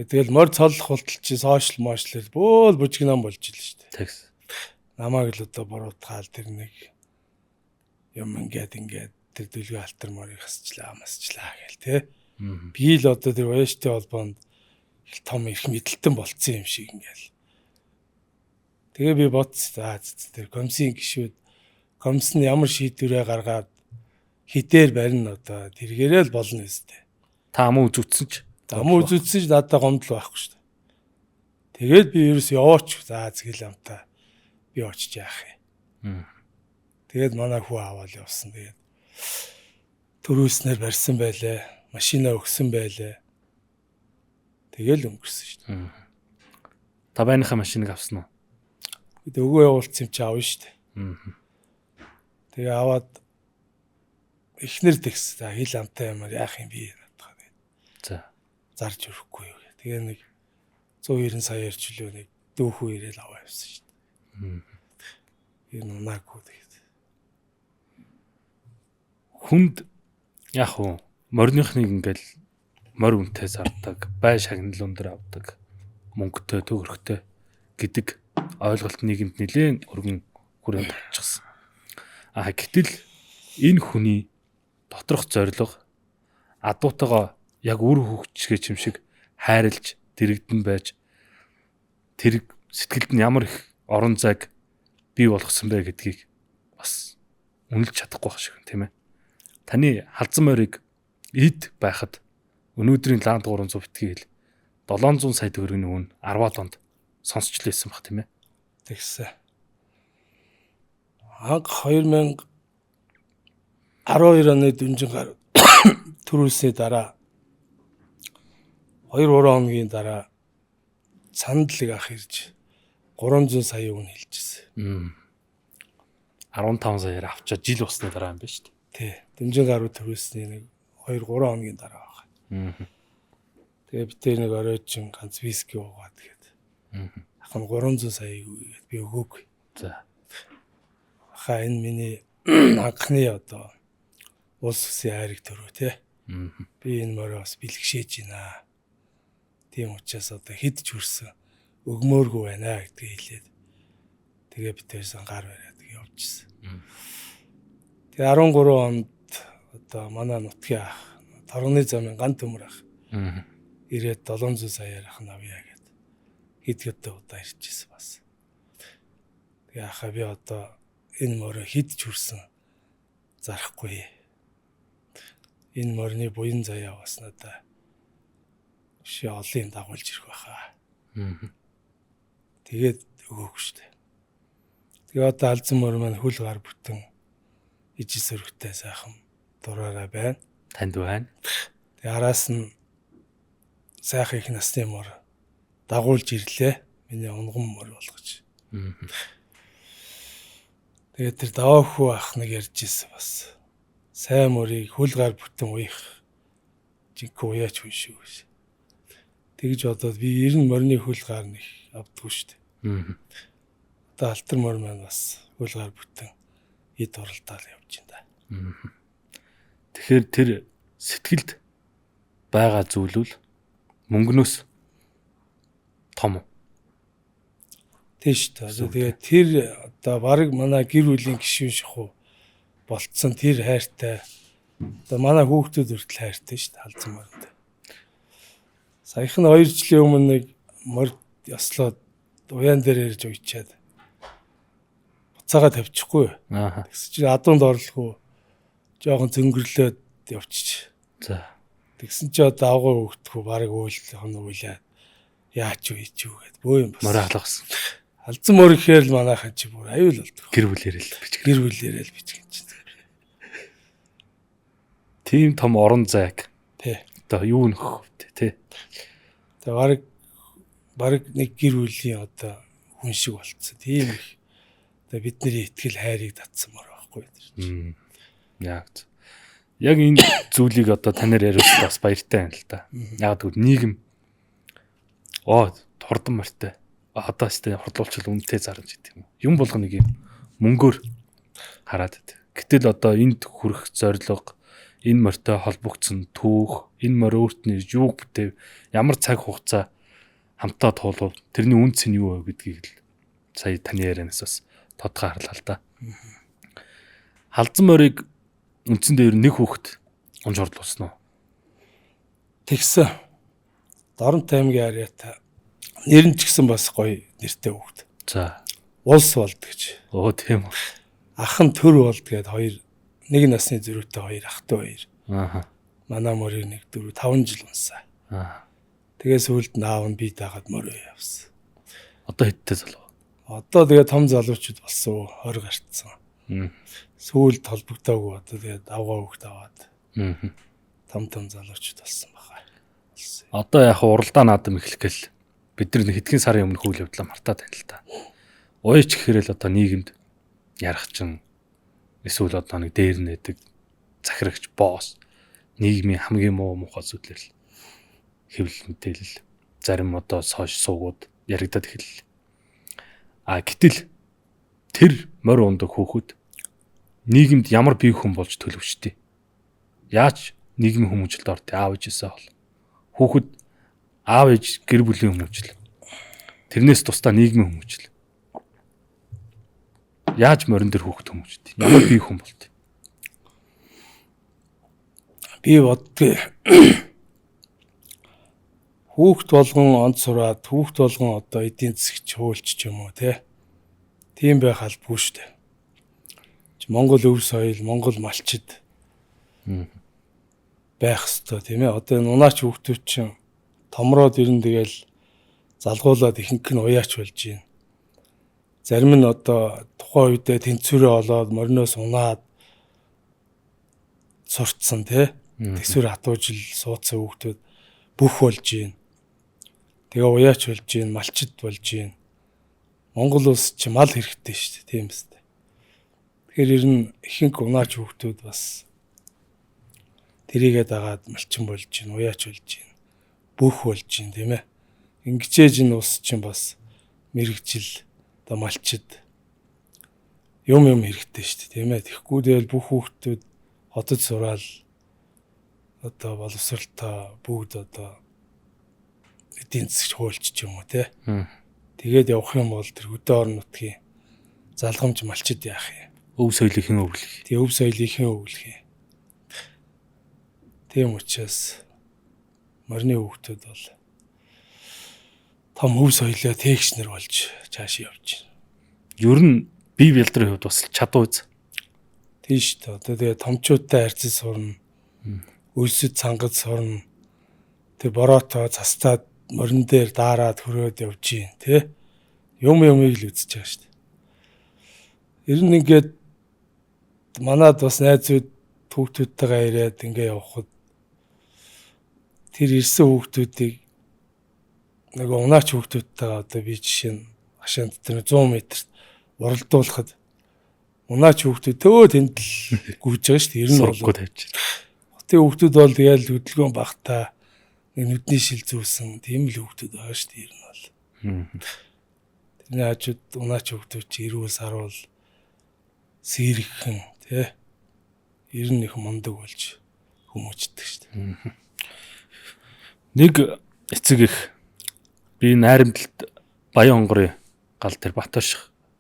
Тэгэл морь цоллох болтол чи сошиал мошлэр бөөл бужигнаан болж ил шүү дээ. Тэгс. Намайг л одоо буруутгаал тэр нэг юм ингээд тэр дүлгээ алтар морийг хасчлаа гээл те. Би л одоо тэр уяачтай холбоонд их том их мэдлэлтэн болцсон юм шиг ингээл. Тэгээ би бодсон. Тэр комиссийн гишүүд комисс нь ямар шийдвэрээ гаргаад хідээр барина одоо тэргээрээ л болно өстэй. Та амуу үзүтсэн ч. Амуу үзүүлсэн ч надад гомдол байхгүй шүү дээ. Тэгээд би ерөөс яваач. За згэл амтаа би очиж яах юм. Тэгээд манай хүү аваад явсан. Тэгээд төрөөснөр барьсан байлээ. Машинаа өгсөн байлээ. Тэгэл өнгөрсөн шүү дээ. Та байныхаа машиныг авсан уу? Бид өгөө явуулсан юм чи авна шүү дээ. Тэгээ аваад эхнэр тэгс. За хил амтай юмар яах юм би надад. За. Зарж өрөхгүй юу. Тэгээ нэг 190 саяар ч үлээ нэг дүүхүү ирээл аваа явсан шүү дээ. Энэ унаагүй тэгээд. Хүнд яг уу морныхныг ингээл морь үнэтэй зардаг, бай шагнал өндөр авдаг, мөнгөтэй, төгрөгтэй гэдэг ойлголт нийгэмд нэлээд өргөн хүрээнд тавьчихсан. Гэтэл энэ хүний доторх зорилго адуутайгаа яг үр хөвгчгээ юм шиг хайрлж дэрэгдэн байж тэр сэтгэлд нь ямар их орон зайг бий болгосон бэ гэдгийг бас үнэлж чадахгүй байх шиг тийм ээ. Таны халзан морийг эд байхад өнөөдрийн ланд 300 битгий хэл 700 сая төгрөгийн үн 10-аад онд сонсч лээсэн баг тийм ээ. Тэгсэн. Анх 2012 оны дүнжин гар төрүүлсний дараа 2-3 хоногийн дараа сандлыг ах ирж 300 сая үн хэлжсэн. 15 саяар авчаад жил усны дараа юм байна шүү дээ. Тий. Дүнжин гаруу төрүүлсний нэг 2-3 хоногийн дараа байна. Тэгээ би тэр нэг оройчин ганц виски уугаад тэгээд ах нь 300 сая гээд би өгөөгүй. За. Хаа энэ миний анхны одоо улс үсийн хайрыг төрөө тий. Би энэ морь бас бэлгшээж байна. Тийм учраас одоо хэд ч хүрсэн өгмөөргүй байна гэдгийг хэлээд тэгээ би тэрсэн гар бариад явчихсан. Тэгээ 13 онд одоо манай нутгийн ах торгоны замын ган төмөр ах ирээд 700 саяар ах навья гэд хэд удаа ирчихсэн бас. Тэгээ ахаа би одоо энэ морь хэд ч хүрсэн зарахгүй. Энэ морьны буян заяа бас надаа ши олон дагуулж ирэх байхаа. Тэгээд өгөөгүй штэ. Тэгээ одоо алзан морь маань хөл гар бүтэн ижил сөрөгтэй сайхан дураараа байна. Танд байна. Тэгээ араас нь сайхан их насны морь дагуулж ирлээ. Миний унган морь болгож. Тэгээ тэр даваахүү ах нэг ярьж ирсэн бас. Сайн морийг хөл гар бүтэн уях жинхэнэ уяач хүн шүү гэж. Тэгж бодоод би 90 морины хөл гар нэг авдаггүй шүү дээ. Одоо алтар морь маань бас хөл гар бүтэн эд оролдоод явж байна да. Тэгэхээр тэр сэтгэлд байгаа зүйлүүл мөнгнөөс том. Тийш та. Тэгээ тэр одоо баг манай гэр бүлийн гишүүн шахуу болцсон тэр хайртай. Одоо манай хүүхдүүд хүртэл хайртай шүү дээ халзан морьд. Саяхан 2 жилийн өмнө нэг морь яслаад уяан дээр ирж уйчаад буцаага тавьчихгүй. Тэгс чи адуунд орлохгүй жоохон зөнгөрлөөд явчих. За. Тэгсэн чи одоо агуу өгдөхгүй баг өөл хонуулаад яач вэ ч юу гэд бөө юм бас. Морь алгасан. Халзан морь ихээр л манайхан чи бүр аюул болдог. Гэр бүлээрээ л бичиг. Гэр бүлээрээ л бичгэн чи. Тийм том орон зайг. Тий. Одоо юу нөхөх вэ тий. Тэгээ баг нэг гэр бүлийн одоо хүн шиг болцсон. Тийм их одоо бидний итгэл хайрыг татсан мөр байхгүй тийм. Яг энэ зүйлийг одоо танаар яриулсан бас баяртай байна л да. Яг тэгвэл нийгэм хурдан морьтой одоо ч хурдлуулчил үнэтэй зарж идэг юм. Юм болгоно нэг юм мөнгөөр хараад идэг. Гэтэл одоо энд хүрэх зорилго энэ морьтой холбогдсон түүх, энэ морь өөрт нь юу бүтэв, ямар цаг хугацаа хамтаа туулав, тэрний үнц нь юу вэ гэдгийг л сая таны ярианаас бас тодорхой харлаа л да. Халзан морийг үндсэндээ нэг хүүхэд унж орлуулсан уу? Тэгсэн. Дорнот аймгийн арьяата нэр нь ч гэсэн бас гоё нэртэй хүүхэд. За. Улс болд гэж. Тийм үү. Ах нь төр болд гээд хоёр нэг насны зөрүүтэй 2 ахтай 2. Ааха. Манай морийг нэг 4 5 жил унсаа. Аа. Тэгээ сүүлд наав нь би дагаад мороо явсан. Одоо хэдтэй залуу? Одоо тэгээ том залуучууд болсон 20 гарцсан. Сүүлд толбогдоогүй одоо тэгээ давгаа хөвгт аваад. Том залуучууд болсон баха. Одоо яг уралдаа наадам эхлэх гээл бид нар хэдхэн сарын өмнө үйл явдлаа мартаад байна л та. Уяач гэхээр л одоо нийгэмд ярахчин эсвэл одоо нэг дээр нэдэг захирагч босс нийгмийн хамгийн муухай зүйлэл хэвлэл мэдээлэл зарим одоо сошиал суугууд яригадад эхэллээ. Гэтэл тэр морь ундаг хүүхэд нийгэмд ямар бие хүн болж төлөвчтэй. Яаж нийгмийн хүмүүжлд ортой аав ээжээсээ бол хүүхэд аав ээж гэр бүлийн хүмүүжил. Тэрнээс тусдаа нийгмийн хүмүүжил. Яаж морин дээр хүүхэд хүмүүжтэй. Ямар бие хүн болтой. Би боддгийг хүүхэд болгон онд сураад хүүхэд болгон одоо эдийн засгч хөөлч ч юм уу тийм байх албагүй шүү дээ. Монгол өв соёл, Монгол малчид байх ёстой тийм ээ. Одоо энэ унаач хүүхдүүд чинь томроод ирэн тэгэл залгуулад ихэнх нь уяач болж байна. Зарим нь одоо тухайн үедээ тэнцвэрээ олоод мориноос унаад сурцсан тэсвэр хатуужил суудсан хүүхдүүд бүх болж байна. Тэгээ уяач болж байна, малчид болж байна. Монгол улс чи мал хэрэгтэй шүү дээ, тийм үстэй. Тэгэхээр ер нь ихэнх унаач хүүхдүүд бас тэрийгээ дагаад малчин болж байна, уяач болж байна. Бүх болж байна, тийм ээ. Ингэжээж энэ улс чинь бас мэрэгжил одоо малчид юм хэрэгтэй шүү дээ, тийм ээ. Тэгэхгүй тэгэл бүх хүүхдүүд хотод сураал одоо боловсралтай бүгд одоо эдийн засгч хөөлч ч юм уу тэгээд явах юм бол тэр хөдөө орон нутгийн залгамж малчид яах юм. Өв соёлынхын өвлөх. Өв соёлынхын өвлөх. Тийм учраас морины хүүхдүүд бол том өв соёлоо тээгчнэр болж цааш явж байна. Ер нь бие бэлдрийн хувьд бас чадвар үз. Тийш дээ. Одоо тэгээ томчуудтай харьцаж сурна. Өлсөд цангад сурна. Тэг бороотой цастаад морин дээр даарад хөрөөд явж гин юмыг л үзэж байгаа шүү дээ. Ер нь ингээд манад бас найзууд хүүхдүүдтэйгээ ирээд ингээ явхад тэр ирсэн хүүхдүүдийг нэг унаач хүүхдүүдтэйгээ одоо би жишээ нь хашаанд тэр 100 м уралдуулахад унаач хүүхдүүд төө тэнд л гүйж байгаа шүү дээ. Ер нь бол тавьж. Хотын хүүхдүүд бол тэгэл хөдөлгөөн багтаа нүдний шил зүүсэн тийм л хүүхдүүд байгаа шүү дээ. Ер нь бол. Тэрний хажууд унаач хүүхдүүд чи ирүүл саруул сэрэгхэн ер нь их мундаг болж хүмүүждэг шүү дээ. Нэг эцэг их би найрамдалд Баян хонгорын гал дээр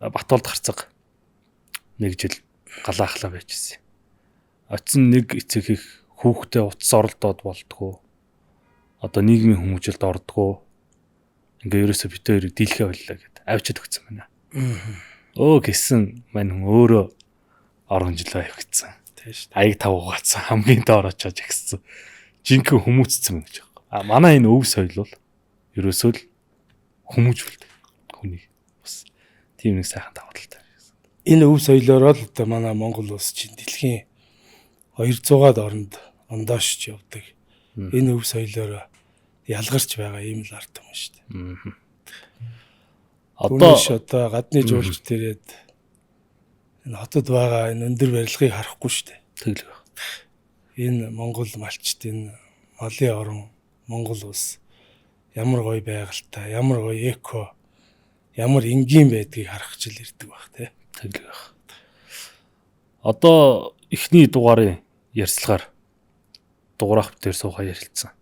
Батуулд харцаг нэг жил галаахлаа байжсэн. Очсон нэг эцэг их хүүхдээ утас оролдоод болдгоо. Одоо нийгмийн хүмүүжлд ордгоо. Ингээ ерөөсө бит хоёрыг дийлхэ боллоо гэд авчид өгсөн байна. Гэсэн мань хүн өөрөө орон жилөө явагдсан. Тийм шүү дээ. Аяг тав угаацсан хамгийн доор очиж агссан. Жинхэнэ хүмүүцсэн гэж байна. Манай энэ өв соёл бол ерөөсөө л хүмүүжүүлдэг хүнийг бас тийм нэг сайхан давуу талтай. Энэ өв соёлоор л одоо манай Монгол улс чинь дэлхийн 200-аад оронд ондоошч явдаг. Энэ өв соёлоор ялгарч байгаа юм л ард юм шүү дээ. Одоо гадны жуулч дээрээд энэ хотод байгаа энэ өндөр барилгыг харахгүй шүү дээ. Тэглэг байна. Энэ Монгол малчт энэ малын орон Монгол улс ямар гоё байгальтай, ямар гоё эко, ямар энгийн байдгийг харах чил ирдэг баг Тэглэг байна. Одоо эхний дугаарын ярьцлагаар дугаарах дээр суугаа ярилцсан.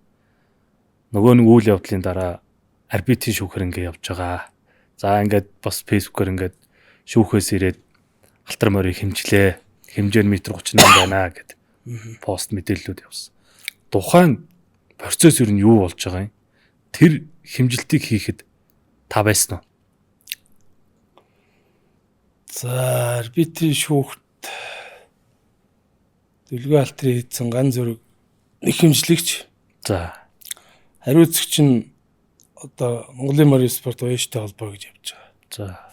Нөгөө нэг үйл явдлын дараа арбитрийн шүүхээр ингэ явж байгаа. За ингээд бас фэйсбүүкээр ингээд шүүхээс ирээд алтар морийг хэмжлээ. Хэмжээр метр 38 байна гэд пост мэдээллүүд явсан. Тухайн процесс юу нь юу болж байгаа юм? Тэр хэмжилтийг хийхэд та байсан уу? За арбитрийн шүүхт Дүлгээ алтрын хийсэн ган зүрэг нэг хэмжлэгч. За. Хариуцагч нь одоо Монголын морин спорт уяштай холбоо гэж явж байгаа.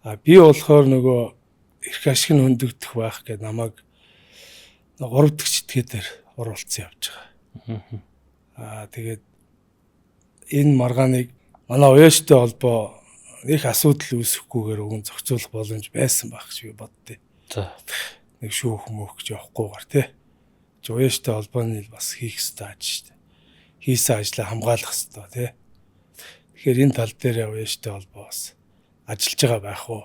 За. Би болохоор нөгөө эрх ашиг нь хөндөгдөх байх гэдэг намайг 3 дахь читгээр оруулсан явж байгаа. Тэгээд энэ маргааныг манай уяштай холбоо их асуудал үүсэхгүйгээр өгөн зохицуулах боломж байсан байх гэж би боддөө. За. Нэг шүүх мөх гэж явахгүйгээр тий. Уяштай холбооны бас хийх ёстой ажил шүү дээ. Хийсэн ажлаа хамгаалах ёстой тий. Тэгэхээр энэ тал дээр уяштай холбоо бас ажиллаж байгаа байх уу?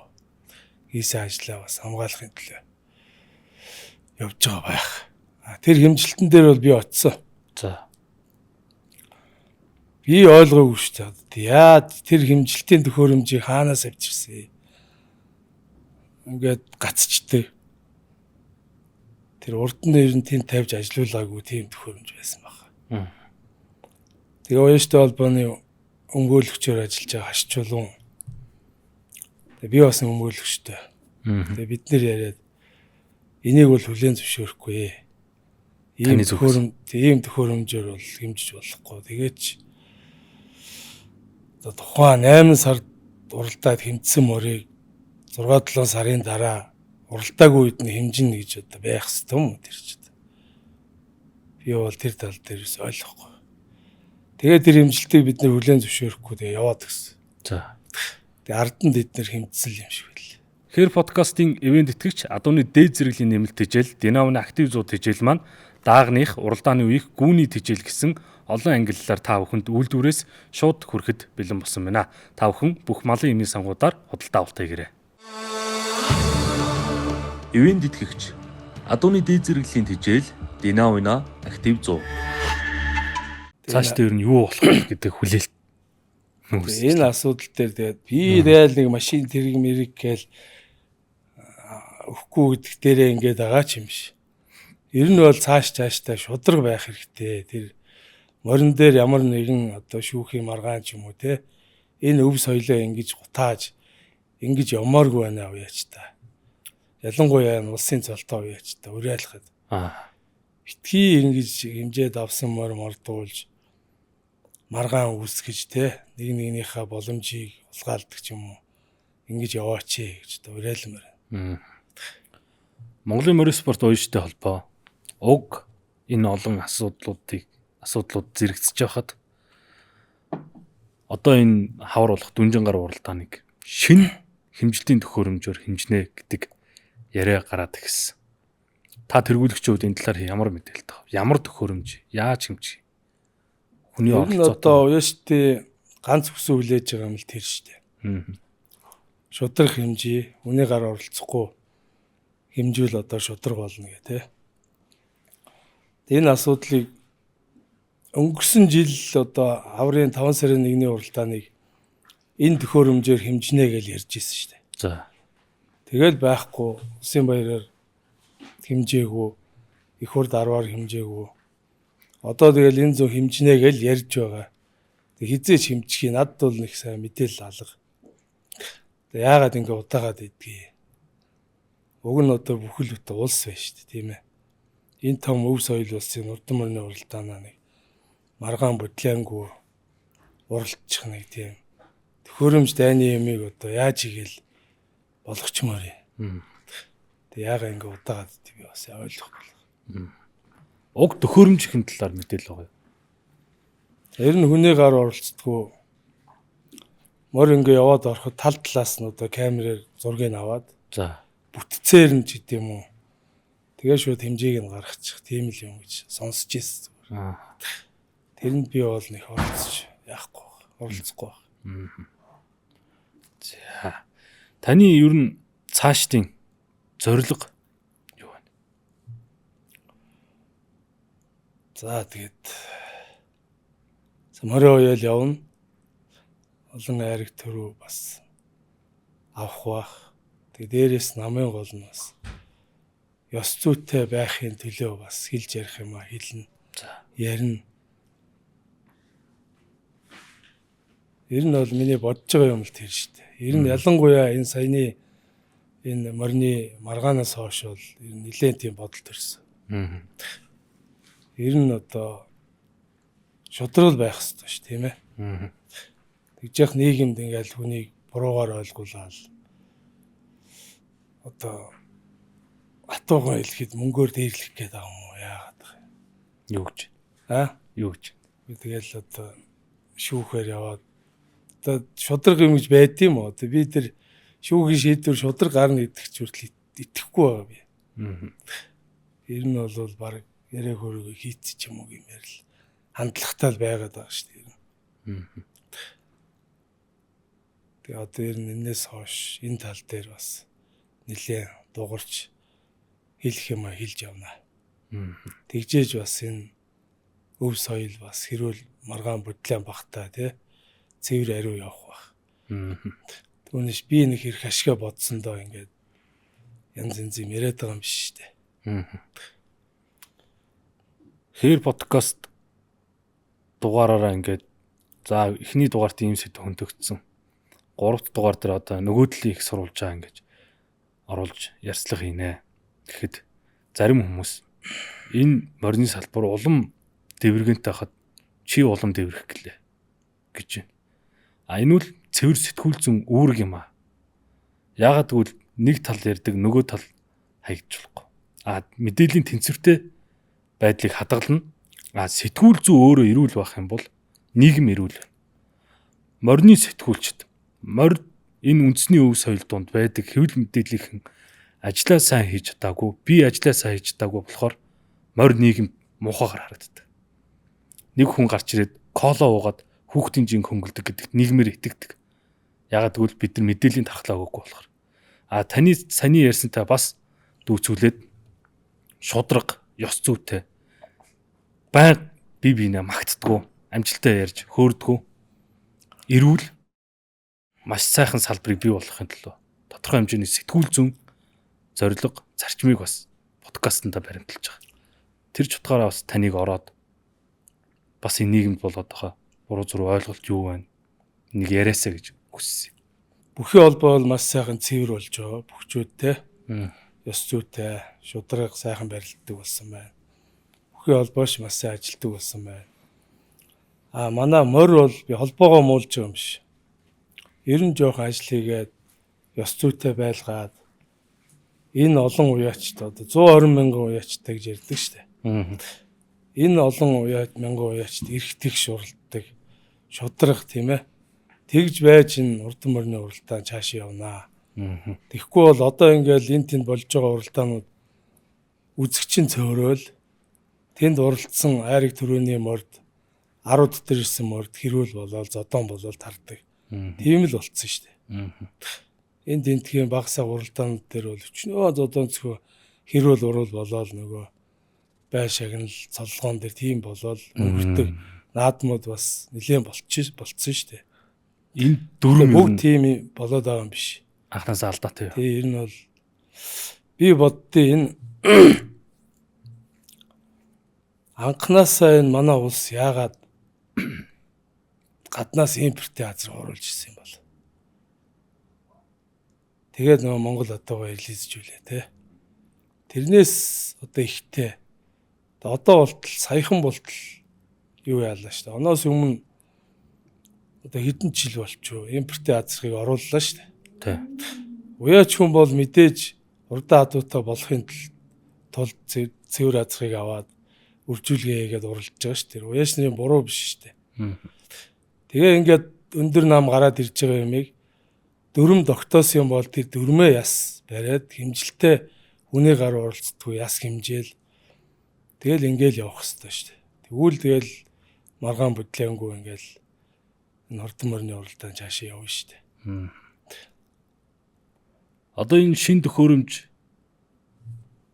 Хийсэн ажлаа бас хамгаалахын төлөө явж байгаа байх. Тэр хэмжилтэн дээр бол би очсон. За. Би ойлгоогүй шүү дээ. Яа тэр хэмжилтийн төхөөрөмжийг хаанаас авчирсан? Ингээд гацчтэй. Тэр урд нь ер нь тэнд тавьж ажилуулаагүй тийм төхөөрөмж байсан байна. Тэгээ уяштай холбооны өмгөөлөгчөөр ажиллаж байгаа хашчулуун. Тэгээ би бас өмгөөлөгчтэй. Тэгээ бид нэр яриад энийг бол хүлээн зөвшөөрөхгүй. Ийм төхөөрөмжөөр бол хэмжиж болохгүй. Тэгээд тухайн 8 сард уралдаад хэмжсэн морийг 6-7 сарын дараа уралдаагүй үед нь хэмжинэ гэж одоо байх ёстой юм тэр чинь. Би бол тэр тал дээрээс ойлгохгүй. Тэгээд тэр хэмжилтийг бид нэр хүлээн зөвшөөрөхгүй тэгээ яваад гисэн. За. Тэгээ ард нь бид нэр хэмжсэн юм шиг байл. Хэр подкастын ивент тэтгэгч Адууны дээд зэрэглийн нэмэлт тижэл, Динамоны актив 100 тижэл маань даагных уралдааны үеих гүүний тижэл гэсэн олон ангиллаар та бүхэнд үйлдвэрээс шууд хүрэхэд бэлэн болсон байна. Та бүхэн бүх малын эмийн сангуудаар худалдаа авалтайгээрэй. Ивент тэтгэгч Адууны дээд зэрэглийн тижэл, Динамоны актив 100. Цааш дээр нь юу болох вэ гэдэг хүлээлт. Энэ асуудал дээр тэгээд би дээл нэг машин тэрэг мэрэг гээл өгөхгүй гэдэг дээрээ ингээд байгаа ч юм биш. Ер нь бол цааштай шудраг байх хэрэгтэй. Тэр морин дээр ямар нэгэн одоо шүүхийн маргаан ч юм уу те энэ өв соёлоо ингэж гутааж ингэж ямааргүй байна уяач та. Ялангуяа улсын цолтоо уяач та уриалахад. Битгий ингэж хэмжээд авсан мордуулж маргаан үүсгэж те нэг нэгнийхээ боломжийг улгаалдаг ч юм уу ингэж яваач гэж уриалмаар. Монголын морин спорт уяштай холбоо уг энэ олон асуудлууд зэрэгцэж байхад одоо энэ хавар болох дүнжин гар уралдааныг шинэ хэмжилтийн төхөөрөмжөөр хэмжнэ гэдэг яриа гараад ирсэн. Та тэргүүлэгчүүд энэ талаар ямар мэдээлэл тав? Ямар төхөөрөмж? Яаж хэмжих? Хүний оролцоотой одоо уяштай ганц хүсээ хүлээж байгаа юм л тэр шүү дээ. Шудраг хэмжээ, үний гар оролцохгүй хэмжүүл одоо шудраг болно гэх тээ. Энэ асуудлыг өнгөрсөн жил одоо аврын 5 сарын 1-ний уралдааныг энэ төхөөрөмжөөр хэмжнэ гэж ярьж ирсэн шүү дээ. За. Тэгэл байхгүй Улсын баяраар хэмжээгүй, их хурд 10-аар хэмжээгүй. Одоо тэгэл энэ зөв хэмжнэ гэж ярьж байгаа. Тэг хизээч хэмжих надад бол нэг сайн мэдээлэл алга. Тэг яагаад ингэ удаагаад идэгий. Уг нь одоо бүхэл бүтэн улс байна шүү дээ, тийм ээ. Энэ том өв соёл улсын урдан морины уралдаанаа нэг маргаан бодлоонгүй уралдчих нэг тийм төхөөрөмж дайны юмыг одоо яаж игээл болгочмоор юм. Тэг яагаад ингэ удаагаад идэх би бас ойлгохгүй. Уг төхөөрөмжийн талаар мэдээлэл байгаа юу? Ер нь хүний гар оролцдоггүй. Мор ингэ яваад ороход тал талаас нь одоо камераар зургийг аваад за бүтцээр нь ч гэдэм юм уу. Тэгээ шууд хэмжээг нь гаргачих тийм л юм гэж сонсч ирсэн. Тэрэнд би бол нэг оролцож яахгүй оролцохгүй байх. За. Таны ер нь цаашдын зорилго юу вэ? За тэгээд морин уяал явна. Олон айраг төрөө бас авах бах. Тэгээд дээрээс намын гол нь бас ёс зүйтэй байхын төлөө бас хэлж ярих юм а хэлнэ. Ярина. Ер нь бол миний бодож байгаа юм л тэр шүү дээ. Ер нь ялангуяа энэ саяны энэ морины маргаанаас хойш бол ер нь нэлээд тийм бодол төрсөн. Ер нь одоо шудрал байх хэрэгтэй шүү, тийм ээ. Тэгж яах нийгэмд ингээл хүнийг буруугаар ойлгуулаад одоо хатуугаар хэлэхэд мөнгөөр дээрлэх гээд байгаа юм уу? Яагаад вэ? Юу гэж? Юу гэж? Би тэгэл одоо шүүхээр яваад одоо шудраг юм гэж байд юм уу? Одоо би тэр шүүхийн шийдвэр шудраг гарна гэдэг ч хүртэл итгэхгүй байгаа би. Ер нь бол баг яриа хөрөөгөө хийчих юм уу гэмээр л хандлагатай л байгаад байгаа шүү дээ. Тэгээ одоо ер нь энэс хойш энэ тал дээр бас нэлээд дуурч хэлэх юм хэлж явна. Тэгжээж бас энэ өв соёл бас хэрүүл маргаан бодлон багтаа тий цэвэр ариу явах бах. Түүнээс би нэг хэрэг ашгаа бодсондоо ингээд янз янз юм яриад байгаа юм биш шүү дээ. Хэр подкаст дугаараараа ингээд за эхний дугаарт ийм сэдв хөндөгдсөн. 3-р дугаар дээр одоо нөгөөдлийн их сурвалж байгаа ингэж оруулж ярьцлага хийнэ. Тэгэхэд зарим хүмүүс энэ морины салбар улам дэврэгэнтэй хахад чи улам дэврэх гэлээ гэж байна. Энэ үл цэвэр сэтгүүл зүйн үүрэг юм аа. Яагаад гэвэл нэг тал ярьдаг нөгөө тал хаягдчихлахгүй. Мэдээллийн тэнцвэртэй байдлыг хадгална. Сэтгүүл зүй өөрөө эрүүл байх юм бол нийгэм эрүүл байна. Морины сэтгүүлчд морь энэ үндэсний өв соёл донд байдаг хэвлэл мэдээллийнхэн ажлаа сайн хийж чадаагүй, би ажлаа сайн хийж чадаагүй болохоор морь нийгэм муухайгаар харагддаг. Нэг хүн гарч ирээд кола уугаад хүүхдийн жинг хөнгөлдөг гэдэгт нийгмээр итгэдэг. Ягаад гэвэл бид нар мэдээллийн тархлаа өгөхгүй болохоор. Таны саний ярьсантай бас дүүцүүлээд шудраг, ёс зүйтэй байнга бие биенээ магтдаггүй, амжилтаа ярьж хөөрдгөө эрүүл маш сайхан салбарыг бий болгохын төлөө тодорхой хэмжээний сэтгүүл зүйн зорилго, зарчмыг бас подкастнда баримталж байгаа. Тэр ч утгаараа бас таныг ороод бас энэ нийгэмд болоод байгаа буруу зураг ойлголт юу байна? Нэг яриасаа гэж хүссэн. Бүхий холбоо бол маш сайхан цэвэр болж байгаа. Бүхчүүдтэй, ёс зүйтэй, шудраг сайхан барилддаг болсон байна. Бүхий холбоош маш сайн ажилтдаг болсон байна. Манай морь бол би холбоогоо муулж байгаа юм биш. Ер нь жоохон ажил хийгээд ёс зүйтэй байлгаад энэ олон уяачд одоо 120 мянган уяачтай гэж ярьдаг шүү дээ. Энэ олон мянган уяачд эрх тэгш уралддаг шудрах тийм ээ. Тэгж байж энэ урдан морины уралдаан цаашаа явнаа. Тэгэхгүй бол одоо ингээл энэ тэнд болж байгаа уралдаанууд үзэгчин цөөрөөл тэнд уралдсан айраг төрөний морд 10 дотор ирсэн морд хэрүүл болоод зодон болоод тардаг. Тийм л болцсон шүү дээ. Энэ тентхийн багсаа уралдаанууд дээр бол өчнөө зодон зөвхөн хэрүүл урал болоод нөгөө бай шагнал цоллогоон дээр тийм болоод өнгөрдөг наадмууд бас нэлээд болцсон шүү дээ. Энэ дөрөв бүгд тийм болоод байгаа юм биш. Анхнаасаа алдаатай. Тэгээ ер нь бол би боддоо энэ анхнаасаа энэ манай улс яагаад гаднаас импортын газар оруулж ирсэн юм бол. Тэгээд нөгөө Монгол одоогоо релизжүүлээ те. Тэрнээс одоо ихтэй. Одоо болтол саяхан болтол юу яалаа шүү дээ. Оноос өмнө одоо хэдэн жил болчихоо импортын газрыг орууллаа шүү дээ. Тий. Уяач хүн бол мэдээж урдаа адуутай болохын тулд цэвэр газрыг аваад үржүүлгээ хийгээд уралж байгаа шүү дээ. Уяач нарын буруу биш шүү дээ. Тэгээ ингээд өндөр нам гараад ирж байгаа юмыг дөрөм тогтоосон юм бол тэр дөрмөө яс бариад хэмжилтээ хүний гар оролцдгүй яс хэмжээл тэгэл ингээл явах хэрэгтэй шүү дээ. Тэгвэл тэгэл маргаан бодлоонгүй ингээл энэ хурдан морины уралдаан цаашаа явна шүү дээ. Одоо энэ шин төхөөрөмж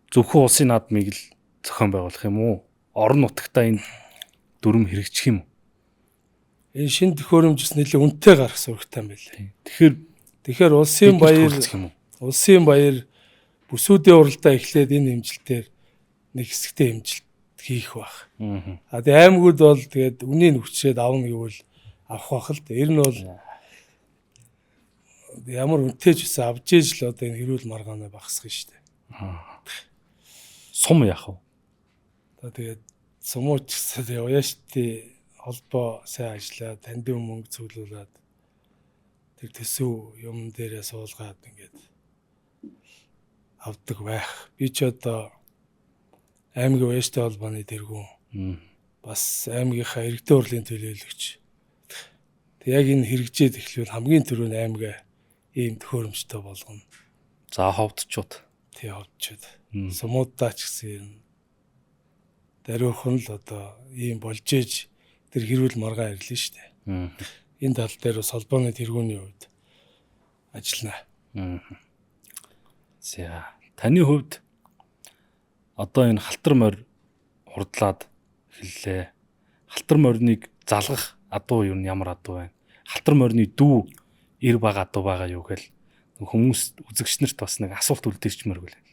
зөвхөн улсын наадмыг л зохион байгуулах юм уу? Орон нутагтаа энэ дүрм хэрэгжих юм уу? Энэ шин төхөөрөмжс нэлээд үнэтэй гарах сурагтай юм байна. Тэгэхээр улсын баяр бүсүүдийн уралдаа эхлээд энэ хэмжилтээр нэг хэсэгтэй хэмжилт хийх байх. Тэгээ аймагуд бол тэгээд үнийг хүчрээд авна гэвэл авах байх л да. Ер нь бол ямар үнэтэй ч гэсэн авж ээж л одоо энэ хэрүүл маргаанаа багсах нь шүү дээ. Сум яах вэ? Одоо тэгээд сумууч гэсэн уяаштай холбоо сайн ажиллаад тандын мөнгө цуглуулад тэр төсөв юм дээрээ суулгаад ингээд авдаг байх. Би ч одоо аймгийн уяаштай холбооны тэргүүн бас аймгийнхаа иргэдийн хурлын төлөөлөгч. Тэг яг энэ хэрэгжээд эхлүүл хамгийн түрүүнд аймгаа ийм төхөөрөмжтэй болгоно. За ховдчууд. Тий ховдчууд. Сумуудаа ч гэсэн юм. Даруйхан л одоо ийм болж ээж тэр хэрүүл маргаа ирлээ шүү дээ. Энэ тал дээр бас холбооны тэргүүний хувьд ажиллана. За таны хувьд одоо энэ халтар морь хурдлаад эхэллээ. Халтар морьныг залгах адуу юу ямар адуу байна? Халтар морьны дүү эр бага адуу байгаа юу гэхэл хүмүүс үзэгч нарт бас нэг асуулт үлдээчмээр гэлээ.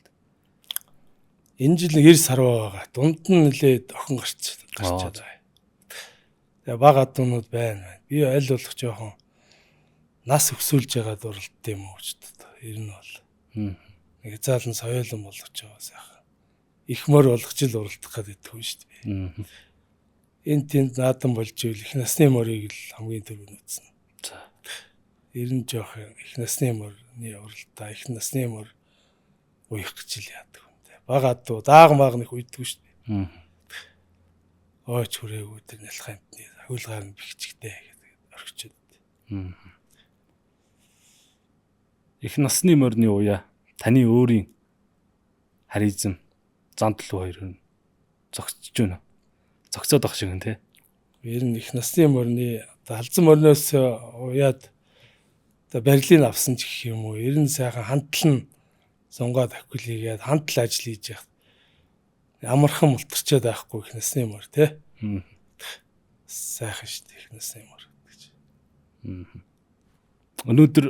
Энэ жил 90 сарваа байгаа. Дунд нь нэлээд охин гарчаад байна. Тэгээ бага адуунууд байна. Би аль болох жоохон нас өсүүлж байгаа дурлалт юм уу ч гэдэг. Ер нь бол нэг заалан соёолон болгож байгаа сайхан. Их морь болгож л уралдах гэдэг хүн шүү дээ. Энэ тэнд наадам болж ивэл их насны морийг л хамгийн түрүүнд үзнэ. За. Ер нь жоох их насны морьны уралдаа их насны морь уях гэж л яадаг юм дээ. Бага адуу дааган багнах үйдгүй шүү дээ. Ойч хүрээгүй тэр нялх амтны хөлгаар нь бихчгтэй гэдэг орхичод. Их насны морьны уяа таны өөрийн харизм зан төлөв хоёр нь зогсож байна. Зогсоод байх шиг нэ. Ер нь их насны морьны халзан морьноос уяад одоо барилыг авсан ч гэх юм уу. Ер нь сайхан хандлал нь сунгаад авхилгээд хандлал ажил хийж яах. Амархан мултарчаад байхгүй их насны морь те. Сайхан шүү дээ их насны морь гэж. Өнөөдөр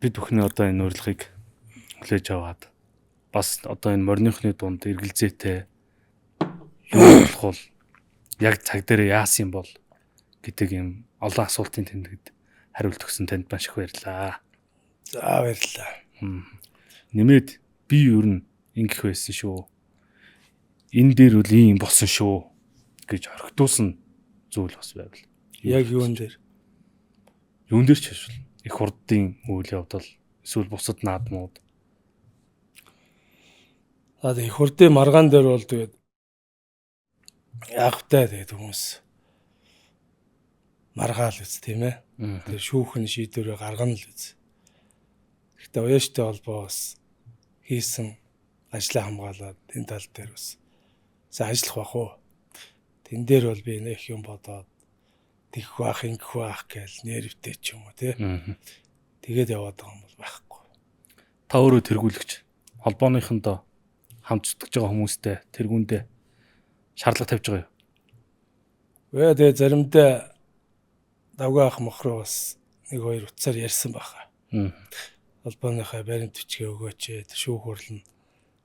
бид бүхний одоо энэ урилгыг хүлээж аваад бас одоо энэ морьныхны дунд эргэлзээтэй юу болох бол яг цаг дээр яасан бол гэдэг юм олон асуултын тэмдэгт хариулт өгсөн танд маш их баярлалаа. За баярлалаа. Нэмээд би ер нь ингэх байсан шүү. Энэ дээр үл ийм болсон шүү гэж орхитуулсан зүйл бас байвал. Яг юун дээр? Юун дээр ч хэвшил. Их хурдын үйл явдал эсвэл бусад наадмууд. За их хурдын маргаан дээр бол тэгээд яг та тэгээд хүмүүс маргаал үз тийм ээ. Тэр шүүхэн шийдвэрээ гаргана л үз. Гэхдээ уяаштай холбоос хийсэн ажлаа хамгаалаад энэ тал дээр бас сайн ажиллах бах уу. Тэн дээр бол би нэг юм бодоод тэгэх бах ингэх бах гэж нэрвтэй ч юм уу тий. Тэгээд яваад байгаа юм бол байхгүй. Та өөрөө тэргүүлэгч холбооныхондоо хамт зүтгэж байгаа хүмүүстэй тэргүүндээ шаардлага тавьж байгаа юу? Тэгээд заримдаа давгаа ах мохроо бас нэг хоёр утсаар ярьсан баха. Холбооныхаа баримт бичгээ өгөөч ээ шүүх хурал нь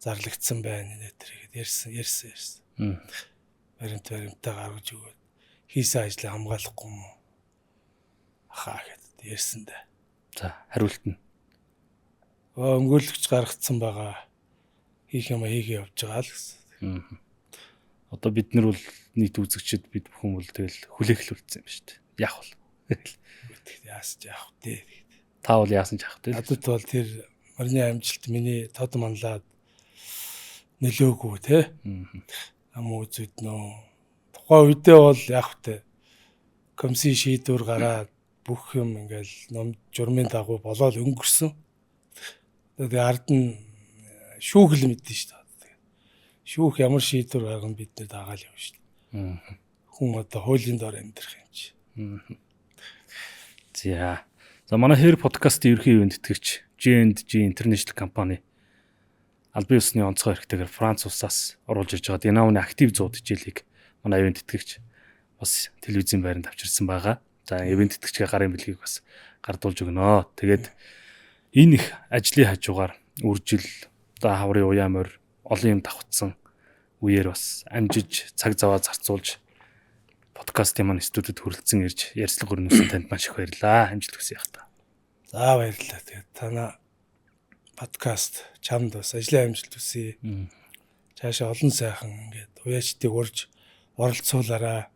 зарлагдсан байна нэ тэргээд ярьсан. Баримтаа гаргаж өгөөд хийсэн ажлыг хамгаалахгүй юм уу? Ахаа гэд ярьсан да. За хариулт нь. Өмгөөлөгч гаргацсан байгаа. Хийх юм хийгээ явж байгаа л гэсэн. Одоо бид нар бол нийт үзэгчид бид бүхэн бол тэгэл хүлээхлүүлсэн юм шүү дээ. Яг бол. Яасан ч яах вэ? Та бол яасан ч яах вэ? Надад бол тэр морины амжилт миний тод манлаад нөлөөгүй те. Ам үзэд нөө тухайн үедээ бол яах вэ? Комисси шийдвэр гараад бүх юм ингээл ном журмын дагуу болоод өнгөрсөн. Тэгээ ард нь шүүх л мэдэн шүү дээ. Шүүх ямар шийдвэр гаргана бид нэр дагаал явна шүү дээ. Хүн одоо хуулийн дор амьдрах юм чи. За манай хэр подкастын ерхий ивент тэтгэгч G&G International компани албан ёсны онцгой хэрэгтэйгээр Франц улсаас оруулж ирж байгаа Динаоны актив 100 хичээлийг манай ивент тэтгэгч бас телевизийн байранд авчирсан байгаа. За ивент тэтгэгчийн гарын бэлгийг бас гардуулж өгнө. Тэгээд энэ их ажлын хажуугаар үржил одоо хаврын уяамор олон юм давхцсан үеэр бас амжиж цаг заваа зарцуулж подкастын маань студид хүрэлцэн ирж ярьцлага өрнөсөн танд маш их баярлалаа. Амжилт хүсье яах та. За баярлалаа. Тэгээд танаа подкаст чамд бас ажлын амжилт хүсье. цаашаа олон сайхан ингээд уяачдыг урьж оролцуулаарай.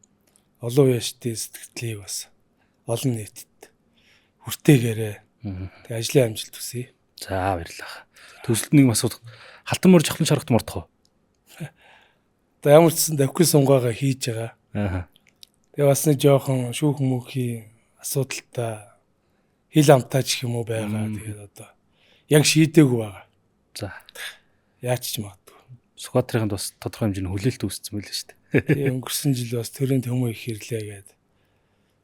Олон уяачдын сэтгэлийг бас олон нийтэд хүртээгээрэй. Тэг ажлын амжилт хүсье. За баярлалаа. Төсөлд нэг асуулт халтан мөр жахлан шаргат мордох уу? Одоо ямар ч гэсэн давхин сунгаагаа хийж байгаа. Аа. Тэгээ бас нэг жоохон шүүхэн мөнхийн асуудалтай хил амтаач гэх юм уу байгаа. Тэгээд одоо яг шийдээгүй байгаа. За. Яаж ч магадгүй. Сүхбаатарын бас тодорхой хэмжээний хүлээлт үүссэн мэл шүү дээ. Тэгээ өнгөрсөн жил бас төрийн төмөө их ирлээ гээд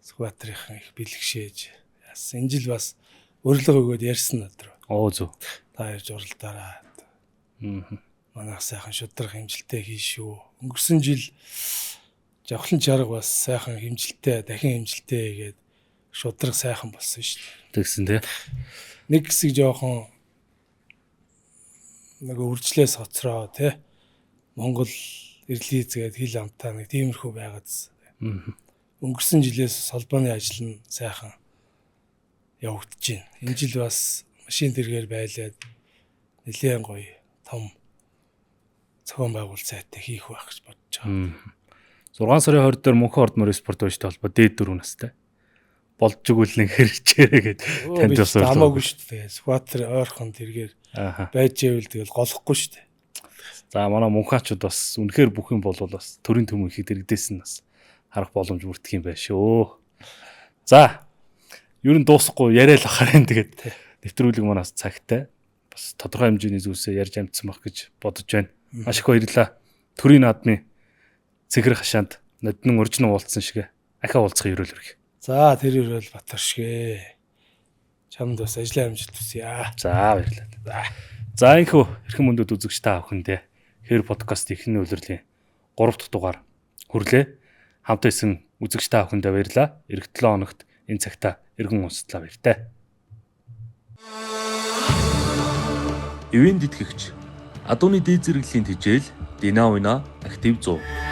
Сүхбаатарын их бэлгшээж яасан. Энэ жил бас өрлөг өгөөд ярьсан надад. Оо зөв. Та ярьж уралдаараа. Манайх сайхан шудраг хэмжилттэй хийшүү. Өнгөрсөн жил жавхлан чарга бас сайхан хэмжилттэй, дахин хэмжилттэй гээд шудраг сайхан болсон шүү дээ. Тэгсэн тий. Нэг хэсэг жоохон нэг үржлээс хоцроо тий. Монгол эрлийз гээд хил амтаа нэг тиймэрхүү байгаадсэн. Өнгөрсөн жилээс холбооны ажил нь сайхан явагдаж байна. Энэ жил бас машин тэргээр байлаад нэлээд гоё том зохион байгуулалт сайтай хийх байх гэж бодож байгаа. 6 сарын 20 дээр Мөнхөн орд морь спорт өчтэй холбоо дээд 4 настай. Болж игэл нэг хэрэгчээрээ гээд танд бас хамаагүй шүү дээ. Сүхбаатар ойрхон тэргээр байж ивэл тэгэл голохгүй шүү дээ. За манай мөнхаачууд бас үнэхээр бүх юм бол бас төрийн төмөө ихэд иргэдээс нь бас харах боломж бүрдэх юм байна шүү. За ер нь дуусахгүй яриа л ахаар энэ тэгээд нэвтрүүлэг манаас цагтай бас тодорхой хэмжээний зүйлсээ ярьж амжсан байх гэж бодож байна. Маш их баярлалаа. Төрийн наадмын цэгэр хашаанд ноднон урьжин уулзсан шиг ахаа уулзахын ерөөл өргөе. За тэр ерөөл Батар шгэ. Чамд бас ажлын амжилт хүсье. За баярлалаа. За энхүү эрхэм мөндөд үзэгч та бүхэндээ хэр подкаст ихний улирлын 3 дахь дугаар хүрлээ. Хамт исэн үзэгч та бүхэндээ баярлалаа. Эх 7 хоногт энэ цагта эргэн уулзлаа баяртай. Ивэн тэтгэгч Адууны дээд зэрэглэлийн тэжээл Динавина актив 100